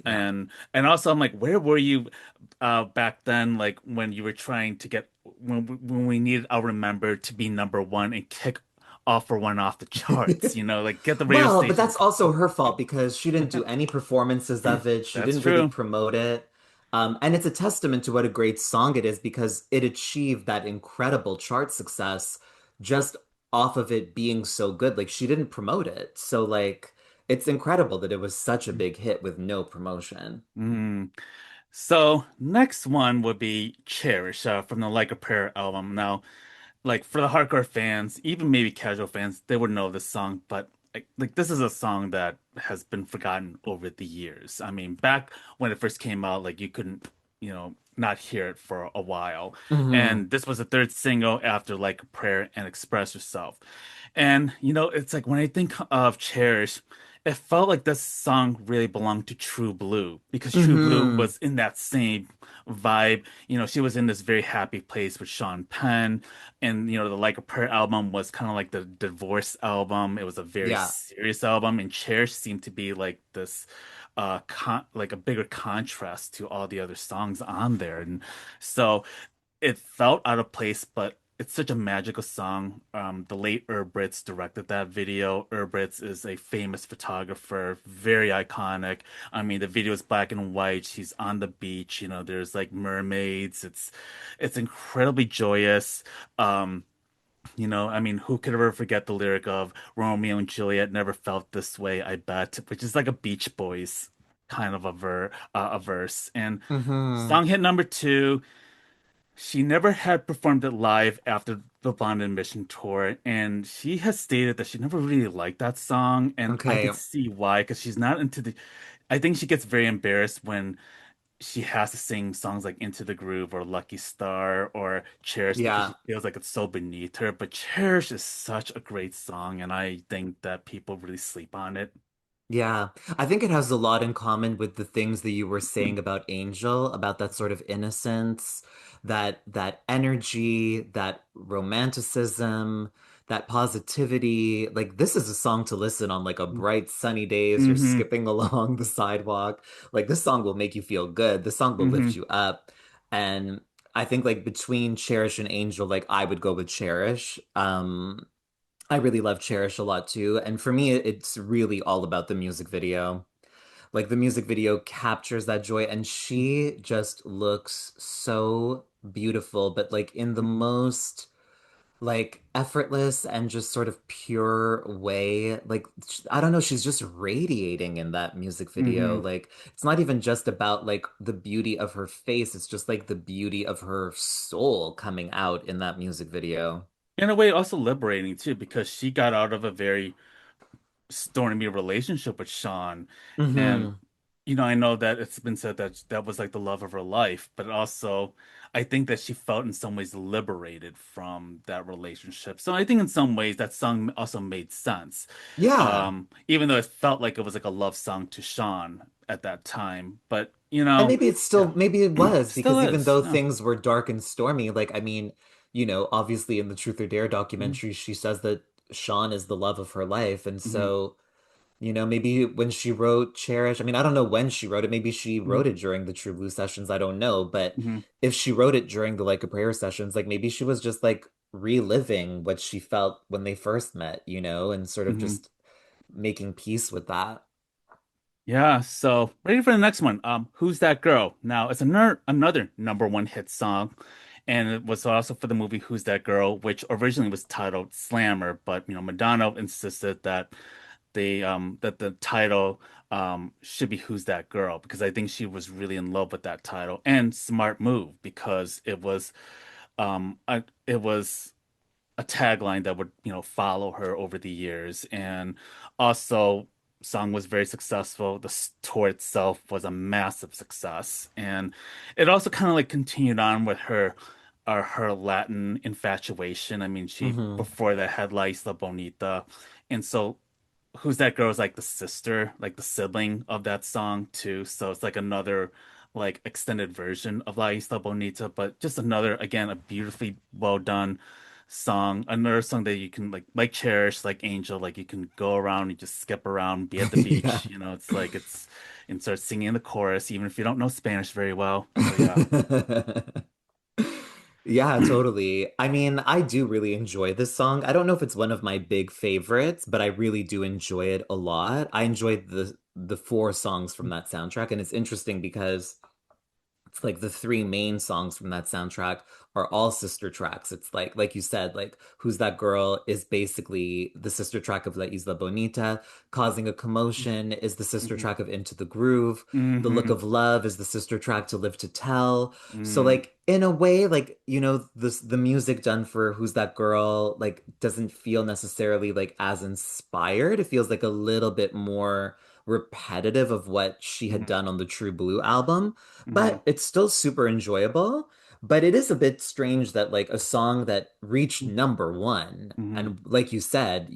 [SPEAKER 2] Yeah.
[SPEAKER 1] And also I'm like, where were you back then, like when you were trying to get when we needed I'll Remember to be number one and kick off for one off the charts, like get the radio
[SPEAKER 2] Well, but
[SPEAKER 1] stations
[SPEAKER 2] that's also
[SPEAKER 1] to
[SPEAKER 2] her fault because she didn't do any performances of it. She
[SPEAKER 1] That's
[SPEAKER 2] didn't really
[SPEAKER 1] true.
[SPEAKER 2] promote it. And it's a testament to what a great song it is because it achieved that incredible chart success just off of it being so good. Like she didn't promote it. So like it's incredible that it was such a big hit with no promotion.
[SPEAKER 1] Mm. So next one would be Cherish from the Like a Prayer album. Now, like for the hardcore fans, even maybe casual fans, they would know this song, but like this is a song that has been forgotten over the years. I mean, back when it first came out, like you couldn't, not hear it for a while.
[SPEAKER 2] Hmm.
[SPEAKER 1] And this was the third single after Like a Prayer and Express Yourself. And it's like when I think of Cherish, it felt like this song really belonged to True Blue because True Blue
[SPEAKER 2] Hmm.
[SPEAKER 1] was in that same vibe. She was in this very happy place with Sean Penn, and the Like a Prayer album was kind of like the divorce album. It was a very
[SPEAKER 2] Yeah.
[SPEAKER 1] serious album, and Cherish seemed to be like this, like a bigger contrast to all the other songs on there, and so it felt out of place, but it's such a magical song. The late Ritz directed that video. Ritz is a famous photographer, very iconic. I mean, the video is black and white. She's on the beach. There's like mermaids. It's incredibly joyous. Um, I mean, who could ever forget the lyric of Romeo and Juliet never felt this way, I bet, which is like a Beach Boys kind of a verse. And
[SPEAKER 2] Hmm.
[SPEAKER 1] song hit number two. She never had performed it live after the Bond Admission tour, and she has stated that she never really liked that song, and I
[SPEAKER 2] Okay.
[SPEAKER 1] could see why, because she's not into the. I think she gets very embarrassed when she has to sing songs like Into the Groove or Lucky Star or Cherish because
[SPEAKER 2] Yeah.
[SPEAKER 1] she feels like it's so beneath her. But Cherish is such a great song, and I think that people really sleep on it.
[SPEAKER 2] Yeah, I think it has a lot in common with the things that you were saying about Angel, about that sort of innocence, that energy, that romanticism, that positivity. Like this is a song to listen on like a bright sunny day as you're
[SPEAKER 1] Hmm.
[SPEAKER 2] skipping along the sidewalk. Like this song will make you feel good. This song will lift
[SPEAKER 1] Hmm.
[SPEAKER 2] you up. And I think like between Cherish and Angel, like I would go with Cherish. I really love Cherish a lot too. And for me, it's really all about the music video. Like the music video captures that joy, and she just looks so beautiful, but like in the
[SPEAKER 1] Mhm.
[SPEAKER 2] most like effortless and just sort of pure way. Like I don't know, she's just radiating in that music video.
[SPEAKER 1] Mhm.
[SPEAKER 2] Like it's not even just about like the beauty of her face, it's just like the beauty of her soul coming out in that music video.
[SPEAKER 1] In a way, also liberating too, because she got out of a very stormy relationship with Sean. And,
[SPEAKER 2] Hmm.
[SPEAKER 1] I know that it's been said that that was like the love of her life, but also I think that she felt in some ways liberated from that relationship. So I think in some ways that song also made sense.
[SPEAKER 2] Yeah.
[SPEAKER 1] Even though it felt like it was like a love song to Sean at that time. But,
[SPEAKER 2] And maybe it's
[SPEAKER 1] yeah,
[SPEAKER 2] still, maybe it was,
[SPEAKER 1] still
[SPEAKER 2] because even
[SPEAKER 1] is.
[SPEAKER 2] though
[SPEAKER 1] Yeah.
[SPEAKER 2] things were dark and stormy, like, I mean, obviously in the Truth or Dare
[SPEAKER 1] Mhm.
[SPEAKER 2] documentary, she says that Sean is the love of her life. And
[SPEAKER 1] Mhm.
[SPEAKER 2] so, maybe when she wrote Cherish, I mean, I don't know when she wrote it. Maybe she
[SPEAKER 1] Mhm.
[SPEAKER 2] wrote it during the True Blue sessions. I don't know. But
[SPEAKER 1] Mhm.
[SPEAKER 2] if she wrote it during the Like a Prayer sessions, like maybe she was just like reliving what she felt when they first met, and sort of
[SPEAKER 1] Mhm.
[SPEAKER 2] just making peace with that.
[SPEAKER 1] Yeah, so ready for the next one. Who's That Girl? Now, it's another number one hit song, and it was also for the movie Who's That Girl, which originally was titled Slammer, but Madonna insisted that the title should be Who's That Girl because I think she was really in love with that title and smart move because it was a tagline that would, follow her over the years. And also, song was very successful. Tour itself was a massive success. And it also kind of like continued on with her Latin infatuation. I mean, she
[SPEAKER 2] Hmm.
[SPEAKER 1] before that had La Isla Bonita. And so Who's That Girl is like the sister, like the sibling of that song too. So it's like another like extended version of La Isla Bonita, but just another, again, a beautifully well done song. Another song that you can like Cherish, like Angel, like you can go around and just skip around, be at the
[SPEAKER 2] Yeah.
[SPEAKER 1] beach. It's like and start singing the chorus, even if you don't know Spanish very well. So yeah.
[SPEAKER 2] Yeah, totally. I mean, I do really enjoy this song. I don't know if it's one of my big favorites, but I really do enjoy it a lot. I enjoyed the four songs from that soundtrack, and it's interesting because it's like the three main songs from that soundtrack are all sister tracks. It's like you said, like Who's That Girl is basically the sister track of La Isla Bonita. Causing a Commotion is the sister
[SPEAKER 1] Hmm.
[SPEAKER 2] track of Into the Groove. The Look
[SPEAKER 1] Hmm.
[SPEAKER 2] of Love is the sister track to Live to Tell. So
[SPEAKER 1] Hmm.
[SPEAKER 2] like in a way, like, the music done for Who's That Girl like doesn't feel necessarily like as inspired. It feels like a little bit more repetitive of what she had
[SPEAKER 1] Hmm.
[SPEAKER 2] done on the True Blue album,
[SPEAKER 1] Hmm.
[SPEAKER 2] but it's still super enjoyable. But it is a bit strange that like a song that reached number one,
[SPEAKER 1] Hmm.
[SPEAKER 2] and like you said,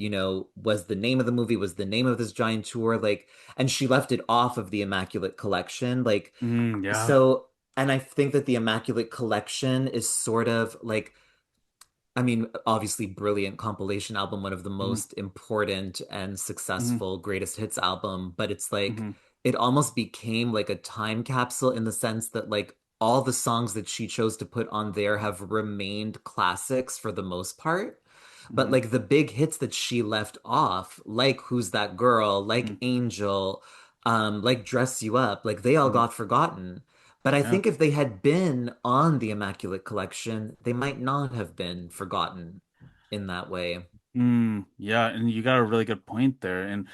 [SPEAKER 2] was the name of the movie, was the name of this giant tour, like, and she left it off of the Immaculate Collection, like,
[SPEAKER 1] Yeah.
[SPEAKER 2] so, and I think that the Immaculate Collection is sort of like, I mean, obviously, brilliant compilation album, one of the
[SPEAKER 1] Hmm.
[SPEAKER 2] most important and
[SPEAKER 1] Hmm.
[SPEAKER 2] successful greatest hits album. But it's like,
[SPEAKER 1] Hmm.
[SPEAKER 2] it almost became like a time capsule in the sense that, like, all the songs that she chose to put on there have remained classics for the most part. But,
[SPEAKER 1] Hmm.
[SPEAKER 2] like, the big hits that she left off, like Who's That Girl, like
[SPEAKER 1] Hmm.
[SPEAKER 2] Angel, like Dress You Up, like, they all
[SPEAKER 1] Hmm.
[SPEAKER 2] got forgotten. But I
[SPEAKER 1] Yeah.
[SPEAKER 2] think if they had been on the Immaculate Collection, they might not have been forgotten in that way.
[SPEAKER 1] Yeah, and you got a really good point there. And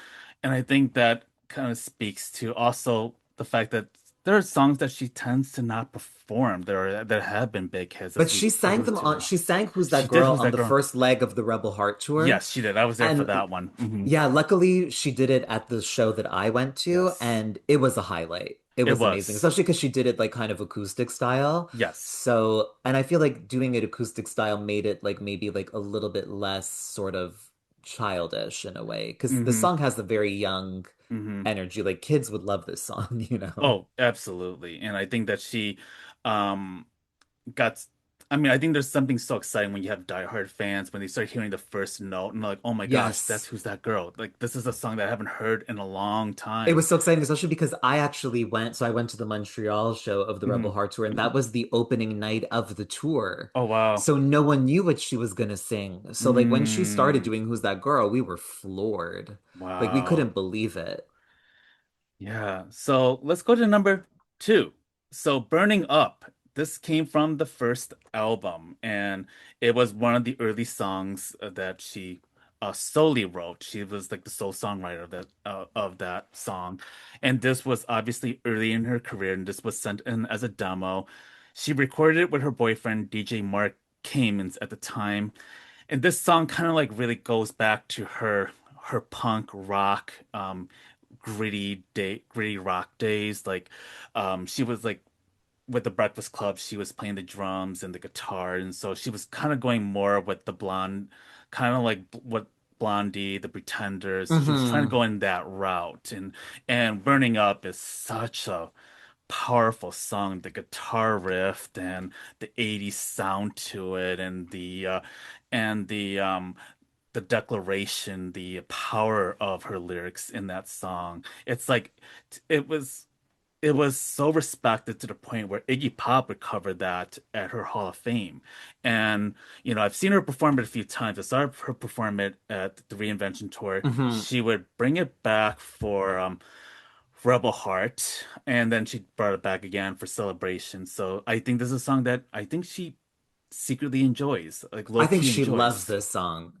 [SPEAKER 1] I think that kind of speaks to also the fact that there are songs that she tends to not perform that have been big hits,
[SPEAKER 2] But
[SPEAKER 1] as we
[SPEAKER 2] she sang
[SPEAKER 1] alluded
[SPEAKER 2] them
[SPEAKER 1] to.
[SPEAKER 2] on, she sang Who's
[SPEAKER 1] She
[SPEAKER 2] That
[SPEAKER 1] did
[SPEAKER 2] Girl
[SPEAKER 1] Who's
[SPEAKER 2] on
[SPEAKER 1] That
[SPEAKER 2] the
[SPEAKER 1] Girl?
[SPEAKER 2] first leg of the Rebel Heart tour.
[SPEAKER 1] Yes, she did. I was there for
[SPEAKER 2] And
[SPEAKER 1] that one.
[SPEAKER 2] yeah, luckily she did it at the show that I went to,
[SPEAKER 1] Yes.
[SPEAKER 2] and it was a highlight. It
[SPEAKER 1] It
[SPEAKER 2] was amazing,
[SPEAKER 1] was.
[SPEAKER 2] especially because she did it like kind of acoustic style.
[SPEAKER 1] Yes.
[SPEAKER 2] So, and I feel like doing it acoustic style made it like maybe like a little bit less sort of childish in a way, because the
[SPEAKER 1] Hmm.
[SPEAKER 2] song has a very young
[SPEAKER 1] Hmm.
[SPEAKER 2] energy. Like kids would love this song.
[SPEAKER 1] Oh, absolutely. And I think that she um got I mean, I think there's something so exciting when you have diehard fans when they start hearing the first note and they're like, oh my gosh, that's
[SPEAKER 2] Yes.
[SPEAKER 1] Who's That Girl? Like this is a song that I haven't heard in a long
[SPEAKER 2] It
[SPEAKER 1] time.
[SPEAKER 2] was so exciting, especially because I actually went, so I went to the Montreal show of the Rebel
[SPEAKER 1] Hmm.
[SPEAKER 2] Heart Tour, and that was the opening night of the tour.
[SPEAKER 1] Oh wow.
[SPEAKER 2] So no one knew what she was gonna sing. So like when she started
[SPEAKER 1] Mm,
[SPEAKER 2] doing Who's That Girl, we were floored. Like we
[SPEAKER 1] wow.
[SPEAKER 2] couldn't believe it.
[SPEAKER 1] Yeah. So let's go to number two. So Burning Up. This came from the first album, and it was one of the early songs that she solely wrote. She was like the sole songwriter of that song, and this was obviously early in her career, and this was sent in as a demo. She recorded it with her boyfriend DJ Mark Kamens at the time, and this song kind of like really goes back to her punk rock gritty rock days. Like she was like with the Breakfast Club, she was playing the drums and the guitar, and so she was kind of going more with the blonde, kind of like what Blondie, the Pretenders. She was trying to
[SPEAKER 2] Hmm
[SPEAKER 1] go in that route, and Burning Up is such a powerful song. The guitar riff and the 80s sound to it, and the declaration, the power of her lyrics in that song. It's like it was it was so respected to the point where Iggy Pop would cover that at her Hall of Fame. And, I've seen her perform it a few times. I saw her perform it at the Reinvention Tour.
[SPEAKER 2] hmm
[SPEAKER 1] She would bring it back for Rebel Heart, and then she brought it back again for Celebration. So I think this is a song that I think she secretly enjoys, like
[SPEAKER 2] I think
[SPEAKER 1] low-key
[SPEAKER 2] she loves
[SPEAKER 1] enjoys,
[SPEAKER 2] this song.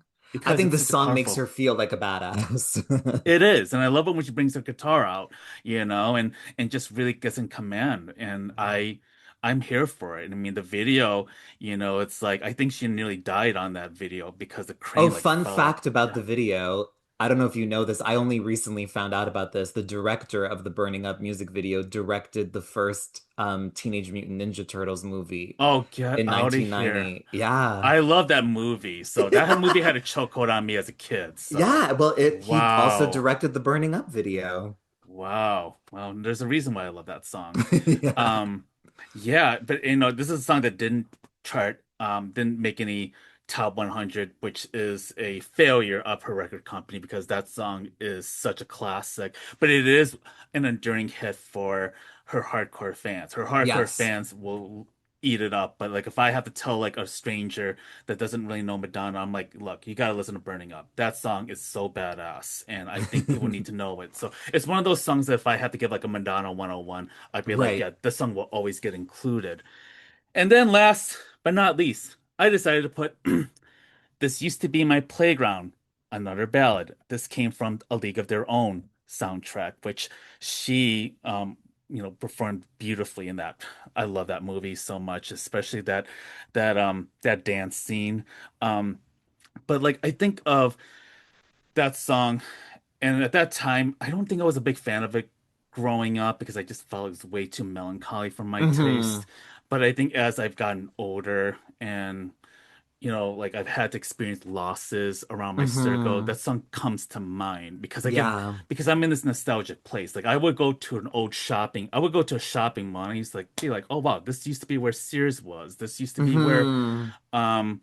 [SPEAKER 2] I
[SPEAKER 1] because
[SPEAKER 2] think
[SPEAKER 1] it's
[SPEAKER 2] this
[SPEAKER 1] such a
[SPEAKER 2] song makes her
[SPEAKER 1] powerful.
[SPEAKER 2] feel like a badass.
[SPEAKER 1] It is, and I love it when she brings her guitar out, and just really gets in command. And I'm here for it. I mean, the video, it's like I think she nearly died on that video because the
[SPEAKER 2] Oh,
[SPEAKER 1] crane like
[SPEAKER 2] fun
[SPEAKER 1] fell out.
[SPEAKER 2] fact about
[SPEAKER 1] Yeah.
[SPEAKER 2] the video. I don't know if you know this. I only recently found out about this. The director of the Burning Up music video directed the first Teenage Mutant Ninja Turtles movie
[SPEAKER 1] Oh, get
[SPEAKER 2] in
[SPEAKER 1] out of here!
[SPEAKER 2] 1990. Yeah.
[SPEAKER 1] I love that movie. So that movie had a chokehold on me as a kid. So,
[SPEAKER 2] Yeah, well, he also
[SPEAKER 1] wow,
[SPEAKER 2] directed the Burning Up video.
[SPEAKER 1] wow. Well, there's a reason why I love that song.
[SPEAKER 2] Yeah.
[SPEAKER 1] Um, yeah, but this is a song that didn't chart, didn't make any top 100, which is a failure of her record company because that song is such a classic. But it is an enduring hit for her hardcore fans. Her hardcore
[SPEAKER 2] Yes.
[SPEAKER 1] fans will eat it up. But like if I have to tell like a stranger that doesn't really know Madonna, I'm like, look, you gotta listen to Burning Up. That song is so badass, and I think people need to know it. So it's one of those songs that if I had to give like a Madonna 101, I'd be like, yeah,
[SPEAKER 2] Right.
[SPEAKER 1] this song will always get included. And then last but not least, I decided to put This Used to Be My Playground, another ballad. This came from A League of Their Own soundtrack, which she performed beautifully in that. I love that movie so much, especially that dance scene. Um, but like I think of that song, and at that time, I don't think I was a big fan of it growing up because I just felt it was way too melancholy for my
[SPEAKER 2] hmm
[SPEAKER 1] taste. But I think as I've gotten older and like I've had to experience losses around my circle,
[SPEAKER 2] hmm
[SPEAKER 1] that song comes to mind
[SPEAKER 2] Yeah.
[SPEAKER 1] because I'm in this nostalgic place. Like I would go to a shopping mall and I used to like be like, oh wow, this used to be where Sears was. This used to be where
[SPEAKER 2] hmm
[SPEAKER 1] um,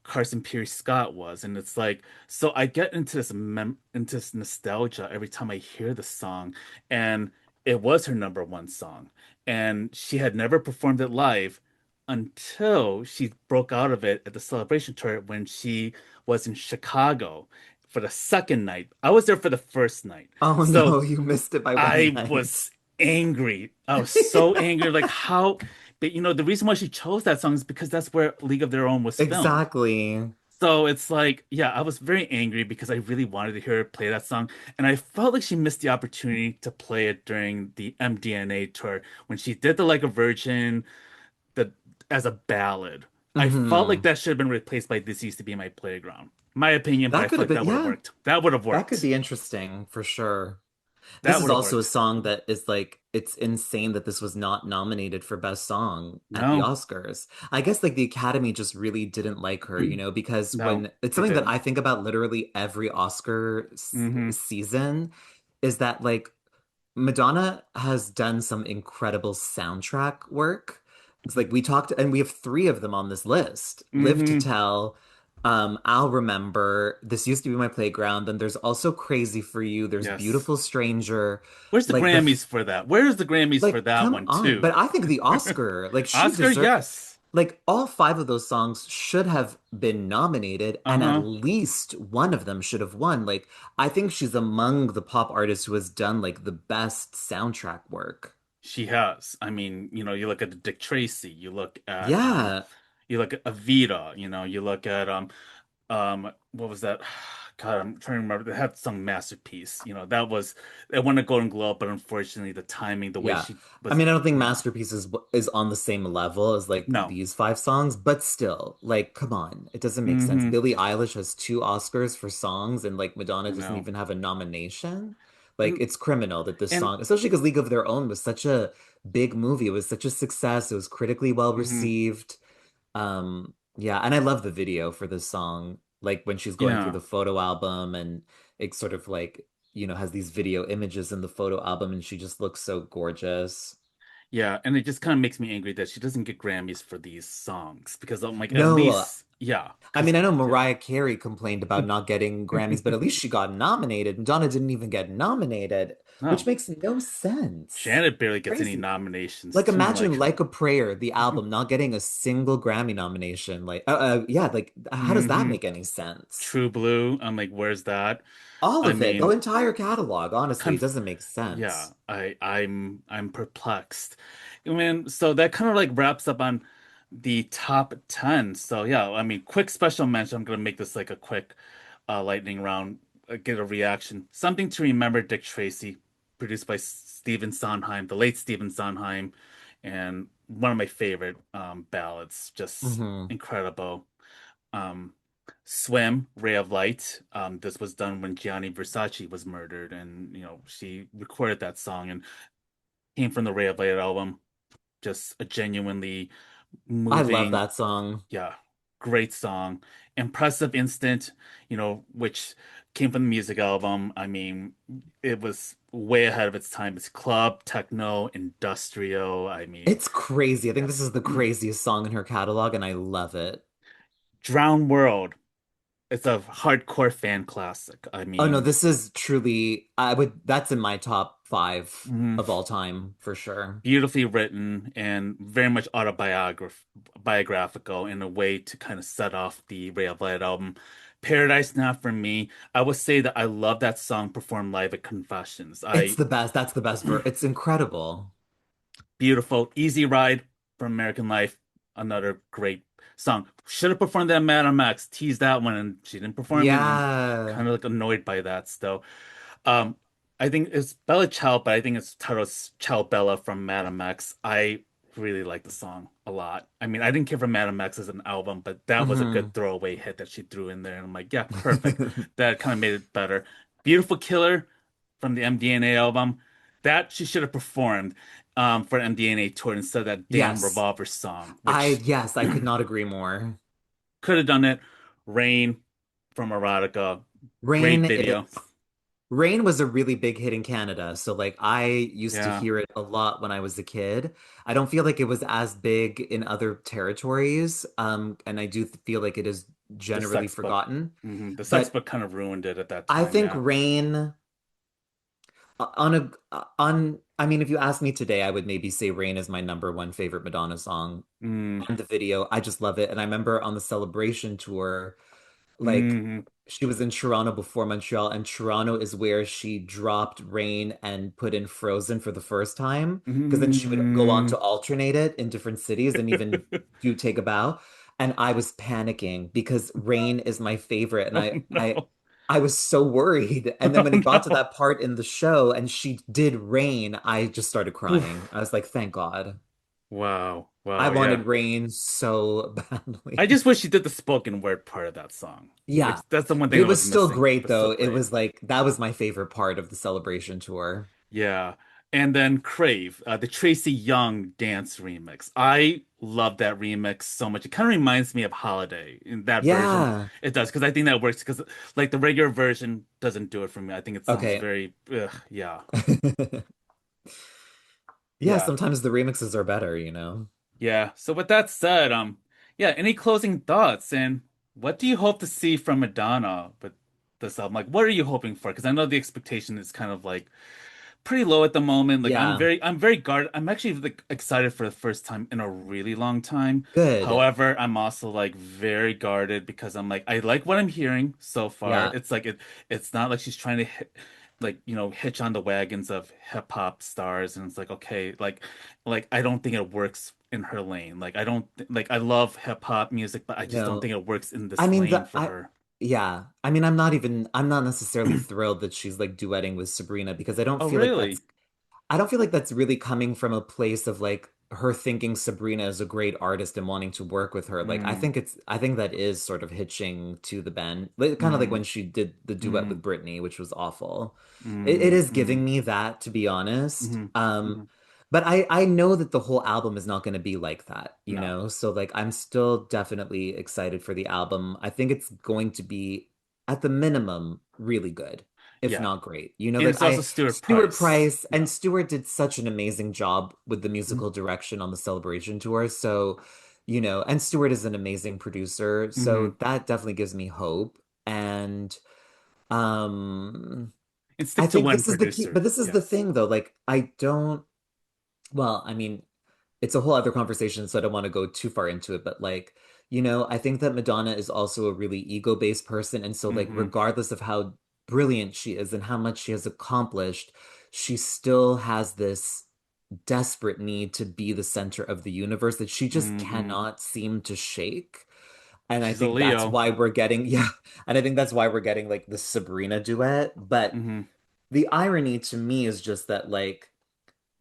[SPEAKER 1] Carson Pierce Scott was. And it's like, so I get into this nostalgia every time I hear the song. And it was her number one song. And she had never performed it live until she broke out of it at the Celebration tour when she was in Chicago for the second night. I was there for the first night.
[SPEAKER 2] Oh
[SPEAKER 1] So
[SPEAKER 2] no, you missed it by one
[SPEAKER 1] I
[SPEAKER 2] night.
[SPEAKER 1] was angry. I was so angry. Like how, but the reason why she chose that song is because that's where League of Their Own was filmed.
[SPEAKER 2] Exactly.
[SPEAKER 1] So it's like, yeah, I was very angry because I really wanted to hear her play that song. And I felt like she missed the opportunity to play it during the MDNA tour when she did the Like a Virgin, the as a ballad. I felt like
[SPEAKER 2] hmm
[SPEAKER 1] that should have been replaced by This Used to Be My Playground. My opinion, but
[SPEAKER 2] That
[SPEAKER 1] I
[SPEAKER 2] could
[SPEAKER 1] feel
[SPEAKER 2] have
[SPEAKER 1] like
[SPEAKER 2] been,
[SPEAKER 1] that would have
[SPEAKER 2] yeah,
[SPEAKER 1] worked. That would have
[SPEAKER 2] that could
[SPEAKER 1] worked.
[SPEAKER 2] be interesting for sure. This
[SPEAKER 1] That
[SPEAKER 2] is
[SPEAKER 1] would have
[SPEAKER 2] also a
[SPEAKER 1] worked.
[SPEAKER 2] song that is like, it's insane that this was not nominated for Best Song at the
[SPEAKER 1] No,
[SPEAKER 2] Oscars. I guess like the Academy just really didn't like her, because
[SPEAKER 1] no,
[SPEAKER 2] when it's
[SPEAKER 1] they
[SPEAKER 2] something that
[SPEAKER 1] didn't.
[SPEAKER 2] I think about literally every Oscar
[SPEAKER 1] Hmm.
[SPEAKER 2] season is that like Madonna has done some incredible soundtrack work. It's like we talked, and we have three of them on this list. Live to
[SPEAKER 1] Hmm.
[SPEAKER 2] Tell, I'll Remember, This Used to Be My Playground, then there's also Crazy for You, there's
[SPEAKER 1] Yes.
[SPEAKER 2] Beautiful Stranger,
[SPEAKER 1] Where's the
[SPEAKER 2] like
[SPEAKER 1] Grammys for that? Where's the Grammys for
[SPEAKER 2] like
[SPEAKER 1] that
[SPEAKER 2] come
[SPEAKER 1] one
[SPEAKER 2] on.
[SPEAKER 1] too?
[SPEAKER 2] But I think the Oscar, like she
[SPEAKER 1] Oscar,
[SPEAKER 2] deserved
[SPEAKER 1] yes.
[SPEAKER 2] like all five of those songs should have been nominated, and at
[SPEAKER 1] Uh-huh.
[SPEAKER 2] least one of them should have won. Like, I think she's among the pop artists who has done like the best soundtrack work.
[SPEAKER 1] She has. I mean, you look at Dick Tracy,
[SPEAKER 2] Yeah.
[SPEAKER 1] you look at Avita, you look at what was that? God, I'm trying to remember. They had some masterpiece. It won a Golden Globe, but unfortunately the timing, the way
[SPEAKER 2] Yeah.
[SPEAKER 1] she
[SPEAKER 2] I
[SPEAKER 1] was
[SPEAKER 2] mean, I don't think Masterpiece is on the same level as like
[SPEAKER 1] no.
[SPEAKER 2] these five songs, but still, like, come on. It doesn't make sense.
[SPEAKER 1] Mm-hmm.
[SPEAKER 2] Billie Eilish has two Oscars for songs and like Madonna doesn't
[SPEAKER 1] No.
[SPEAKER 2] even have a nomination. Like,
[SPEAKER 1] And
[SPEAKER 2] it's criminal that this
[SPEAKER 1] and
[SPEAKER 2] song, especially because League of Their Own was such a big movie. It was such a success. It was critically well
[SPEAKER 1] mhm.
[SPEAKER 2] received. Yeah, and I love the video for this song. Like when she's going through
[SPEAKER 1] Yeah.
[SPEAKER 2] the photo album and it sort of like, has these video images in the photo album and she just looks so gorgeous.
[SPEAKER 1] Yeah, and it just kind of makes me angry that she doesn't get Grammys for these songs because I'm like, at
[SPEAKER 2] No,
[SPEAKER 1] least, yeah,
[SPEAKER 2] I
[SPEAKER 1] because
[SPEAKER 2] mean, I know
[SPEAKER 1] yeah.
[SPEAKER 2] Mariah Carey complained about not getting Grammys, but at least she got nominated. Madonna didn't even get nominated, which
[SPEAKER 1] No,
[SPEAKER 2] makes no sense.
[SPEAKER 1] Janet barely gets any
[SPEAKER 2] Crazy.
[SPEAKER 1] nominations
[SPEAKER 2] Like
[SPEAKER 1] too. I'm
[SPEAKER 2] imagine
[SPEAKER 1] like,
[SPEAKER 2] Like a Prayer, the album, not getting a single Grammy nomination. Like, yeah, like how does that
[SPEAKER 1] hmm
[SPEAKER 2] make any sense?
[SPEAKER 1] True Blue. I'm like, where's that?
[SPEAKER 2] All
[SPEAKER 1] I
[SPEAKER 2] of it, the
[SPEAKER 1] mean,
[SPEAKER 2] entire catalog, honestly, it
[SPEAKER 1] conf
[SPEAKER 2] doesn't make
[SPEAKER 1] yeah,
[SPEAKER 2] sense.
[SPEAKER 1] I'm perplexed. I mean, so that kind of like wraps up on the top 10. So yeah, I mean, quick special mention. I'm gonna make this like a quick lightning round, get a reaction. Something to Remember, Dick Tracy, produced by Stephen Sondheim, the late Stephen Sondheim, and one of my favorite ballads, just
[SPEAKER 2] Hmm.
[SPEAKER 1] incredible. Um, Swim, Ray of Light. This was done when Gianni Versace was murdered, and she recorded that song and came from the Ray of Light album. Just a genuinely
[SPEAKER 2] I love
[SPEAKER 1] moving,
[SPEAKER 2] that song.
[SPEAKER 1] yeah, great song. Impressive Instant, which came from the music album. I mean, it was way ahead of its time. It's club, techno, industrial. I mean,
[SPEAKER 2] It's crazy. I think
[SPEAKER 1] yeah.
[SPEAKER 2] this is the craziest song in her catalog, and I love it.
[SPEAKER 1] Drown World. It's a hardcore fan classic. I
[SPEAKER 2] Oh no,
[SPEAKER 1] mean,
[SPEAKER 2] this is truly, that's in my top five
[SPEAKER 1] mhm.
[SPEAKER 2] of all time for sure.
[SPEAKER 1] Beautifully written and very much biographical in a way to kind of set off the Ray of Light album. Paradise Not For Me. I would say that I love that song performed live at Confessions.
[SPEAKER 2] It's the best. That's the best It's incredible.
[SPEAKER 1] Beautiful. Easy Ride from American Life. Another great song. Should have performed that at Madame X. Teased that one and she didn't perform it. And I'm
[SPEAKER 2] Yeah.
[SPEAKER 1] kind of like annoyed by that still. Um, I think it's Bella Ciao, but I think it's titled Ciao Bella from Madame X. I really like the song a lot. I mean, I didn't care for Madame X as an album, but that was a good
[SPEAKER 2] Hmm.
[SPEAKER 1] throwaway hit that she threw in there. And I'm like, yeah, perfect. That kind of made it better. Beautiful Killer from the MDNA album. That she should have performed for an MDNA tour instead of that damn
[SPEAKER 2] Yes.
[SPEAKER 1] Revolver song, which
[SPEAKER 2] Yes, I could not agree more.
[SPEAKER 1] could have done it. Rain from Erotica.
[SPEAKER 2] Rain
[SPEAKER 1] Great video.
[SPEAKER 2] is Rain was a really big hit in Canada. So like I used to
[SPEAKER 1] Yeah.
[SPEAKER 2] hear it a lot when I was a kid. I don't feel like it was as big in other territories. And I do feel like it is
[SPEAKER 1] The
[SPEAKER 2] generally
[SPEAKER 1] sex book.
[SPEAKER 2] forgotten.
[SPEAKER 1] The sex
[SPEAKER 2] But
[SPEAKER 1] book kind of ruined it at that
[SPEAKER 2] I
[SPEAKER 1] time,
[SPEAKER 2] think
[SPEAKER 1] yeah.
[SPEAKER 2] Rain on I mean if you ask me today, I would maybe say Rain is my number one favorite Madonna song.
[SPEAKER 1] Mm,
[SPEAKER 2] And the video, I just love it. And I remember on the Celebration tour, like
[SPEAKER 1] mm,
[SPEAKER 2] she was in Toronto before Montreal, and Toronto is where she dropped Rain and put in Frozen for the first time. Because then she would go on to
[SPEAKER 1] mm.
[SPEAKER 2] alternate it in different cities and even do Take a Bow. And I was panicking because Rain is my favorite, and
[SPEAKER 1] Oh
[SPEAKER 2] I
[SPEAKER 1] no.
[SPEAKER 2] I was so worried. And then
[SPEAKER 1] Oh
[SPEAKER 2] when it got to
[SPEAKER 1] no.
[SPEAKER 2] that part in the show and she did Rain, I just started crying.
[SPEAKER 1] Oof.
[SPEAKER 2] I was like, thank God.
[SPEAKER 1] Wow.
[SPEAKER 2] I
[SPEAKER 1] Wow. Yeah.
[SPEAKER 2] wanted Rain so
[SPEAKER 1] I
[SPEAKER 2] badly.
[SPEAKER 1] just wish she did the spoken word part of that song,
[SPEAKER 2] Yeah.
[SPEAKER 1] which that's the one thing
[SPEAKER 2] It
[SPEAKER 1] that
[SPEAKER 2] was
[SPEAKER 1] was
[SPEAKER 2] still
[SPEAKER 1] missing,
[SPEAKER 2] great
[SPEAKER 1] but still
[SPEAKER 2] though. It
[SPEAKER 1] great.
[SPEAKER 2] was like that was my favorite part of the celebration tour.
[SPEAKER 1] Yeah. And then Crave, the Tracy Young dance remix. I love that remix so much. It kind of reminds me of Holiday in that version.
[SPEAKER 2] Yeah.
[SPEAKER 1] It does, because I think that works because like the regular version doesn't do it for me. I think it sounds
[SPEAKER 2] Okay.
[SPEAKER 1] very, ugh, yeah.
[SPEAKER 2] Yeah,
[SPEAKER 1] Yeah.
[SPEAKER 2] sometimes the remixes are better.
[SPEAKER 1] Yeah. So with that said, yeah, any closing thoughts and what do you hope to see from Madonna with this album? Like, what are you hoping for? Because I know the expectation is kind of like pretty low at the moment. Like
[SPEAKER 2] Yeah,
[SPEAKER 1] I'm very guarded. I'm actually like excited for the first time in a really long time.
[SPEAKER 2] good.
[SPEAKER 1] However, I'm also like very guarded because I'm like I like what I'm hearing so far.
[SPEAKER 2] Yeah.
[SPEAKER 1] It's like it's not like she's trying to hit, like hitch on the wagons of hip hop stars, and it's like okay, like I don't think it works in her lane. Like I don't like I love hip hop music, but I just don't
[SPEAKER 2] No.
[SPEAKER 1] think it works in
[SPEAKER 2] I
[SPEAKER 1] this
[SPEAKER 2] mean
[SPEAKER 1] lane
[SPEAKER 2] the
[SPEAKER 1] for her.
[SPEAKER 2] yeah. I mean I'm not necessarily thrilled that she's like duetting with Sabrina because
[SPEAKER 1] Oh, really?
[SPEAKER 2] I don't feel like that's really coming from a place of like her thinking Sabrina is a great artist and wanting to work with her. Like
[SPEAKER 1] Mm,
[SPEAKER 2] I think that is sort of hitching to the bend. Like, kind of like
[SPEAKER 1] mm,
[SPEAKER 2] when she did the duet
[SPEAKER 1] mm,
[SPEAKER 2] with Britney, which was awful. It
[SPEAKER 1] mm,
[SPEAKER 2] is giving
[SPEAKER 1] mm,
[SPEAKER 2] me that, to be honest.
[SPEAKER 1] mm, mm.
[SPEAKER 2] But I know that the whole album is not going to be like that, you
[SPEAKER 1] No.
[SPEAKER 2] know? So like I'm still definitely excited for the album. I think it's going to be at the minimum really good, if
[SPEAKER 1] Yeah.
[SPEAKER 2] not great. You know,
[SPEAKER 1] And
[SPEAKER 2] like
[SPEAKER 1] it's also
[SPEAKER 2] I
[SPEAKER 1] Stuart
[SPEAKER 2] Stuart
[SPEAKER 1] Price.
[SPEAKER 2] Price
[SPEAKER 1] Yeah.
[SPEAKER 2] and Stuart did such an amazing job with the
[SPEAKER 1] Mm,
[SPEAKER 2] musical direction on the Celebration tour. So, you know, and Stuart is an amazing producer,
[SPEAKER 1] hmm
[SPEAKER 2] so that definitely gives me hope. And um
[SPEAKER 1] And
[SPEAKER 2] I
[SPEAKER 1] stick to
[SPEAKER 2] think
[SPEAKER 1] one
[SPEAKER 2] this is the key,
[SPEAKER 1] producer.
[SPEAKER 2] but this is the
[SPEAKER 1] Yes.
[SPEAKER 2] thing though, like I don't well, I mean, it's a whole other conversation, so I don't want to go too far into it, but like, you know, I think that Madonna is also a really ego-based person, and so like
[SPEAKER 1] hmm
[SPEAKER 2] regardless of how brilliant she is and how much she has accomplished, she still has this desperate need to be the center of the universe that she just
[SPEAKER 1] hmm
[SPEAKER 2] cannot seem to shake. And I
[SPEAKER 1] She's a
[SPEAKER 2] think that's
[SPEAKER 1] Leo.
[SPEAKER 2] why we're getting, yeah, and I think that's why we're getting like the Sabrina duet. But
[SPEAKER 1] hmm
[SPEAKER 2] the irony to me is just that like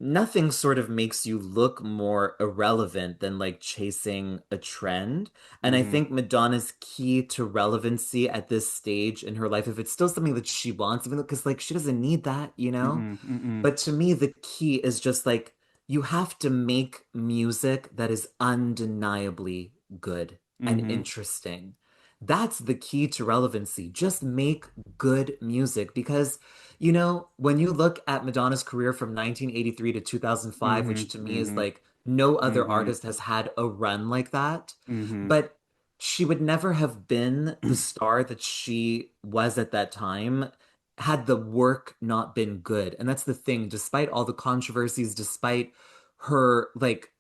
[SPEAKER 2] nothing sort of makes you look more irrelevant than like chasing a trend. And I
[SPEAKER 1] hmm
[SPEAKER 2] think Madonna's key to relevancy at this stage in her life, if it's still something that she wants, even though, because like she doesn't need that, you know?
[SPEAKER 1] hmm hmm
[SPEAKER 2] But to me, the key is just like you have to make music that is undeniably good and
[SPEAKER 1] hmm
[SPEAKER 2] interesting. That's the key to relevancy. Just make good music because, you know, when you look at Madonna's career from 1983 to 2005,
[SPEAKER 1] hmm
[SPEAKER 2] which to me is
[SPEAKER 1] hmm
[SPEAKER 2] like no other
[SPEAKER 1] hmm
[SPEAKER 2] artist has had a run like that,
[SPEAKER 1] hmm
[SPEAKER 2] but she would never have been the star that she was at that time had the work not been good. And that's the thing, despite all the controversies, despite her like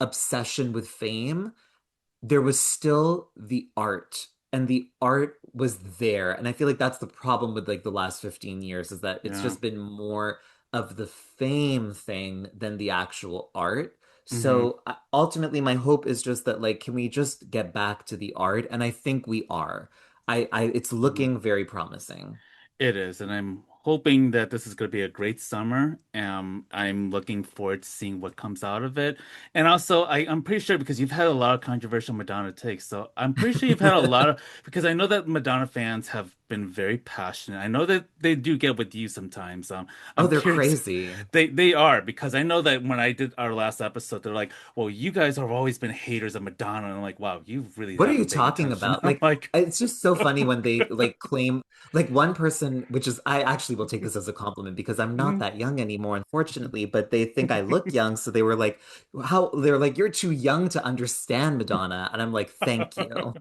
[SPEAKER 2] obsession with fame, there was still the art and the art was there. And I feel like that's the problem with like the last 15 years is that it's
[SPEAKER 1] Yeah.
[SPEAKER 2] just been more of the fame thing than the actual art.
[SPEAKER 1] hmm
[SPEAKER 2] So ultimately my hope is just that like can we just get back to the art? And I think we are. I it's
[SPEAKER 1] hmm
[SPEAKER 2] looking very promising.
[SPEAKER 1] It is, and I'm hoping that this is going to be a great summer. I'm looking forward to seeing what comes out of it. And also, I'm pretty sure because you've had a lot of controversial Madonna takes, so I'm pretty sure you've had a lot of because I know that Madonna fans have been very passionate. I know that they do get with you sometimes.
[SPEAKER 2] Oh,
[SPEAKER 1] I'm
[SPEAKER 2] they're
[SPEAKER 1] curious.
[SPEAKER 2] crazy.
[SPEAKER 1] They are because I know that when I did our last episode, they're like, "Well, you guys have always been haters of Madonna," and I'm like, "Wow, you really
[SPEAKER 2] What are you
[SPEAKER 1] haven't paying
[SPEAKER 2] talking
[SPEAKER 1] attention."
[SPEAKER 2] about?
[SPEAKER 1] I'm
[SPEAKER 2] Like,
[SPEAKER 1] like,
[SPEAKER 2] it's just so funny when they like claim, like one person, which is, I actually will take this as a compliment because I'm not
[SPEAKER 1] mhm.
[SPEAKER 2] that young anymore, unfortunately, but they think I look young. So they were like, they're like, you're too young to understand Madonna. And I'm like, thank you.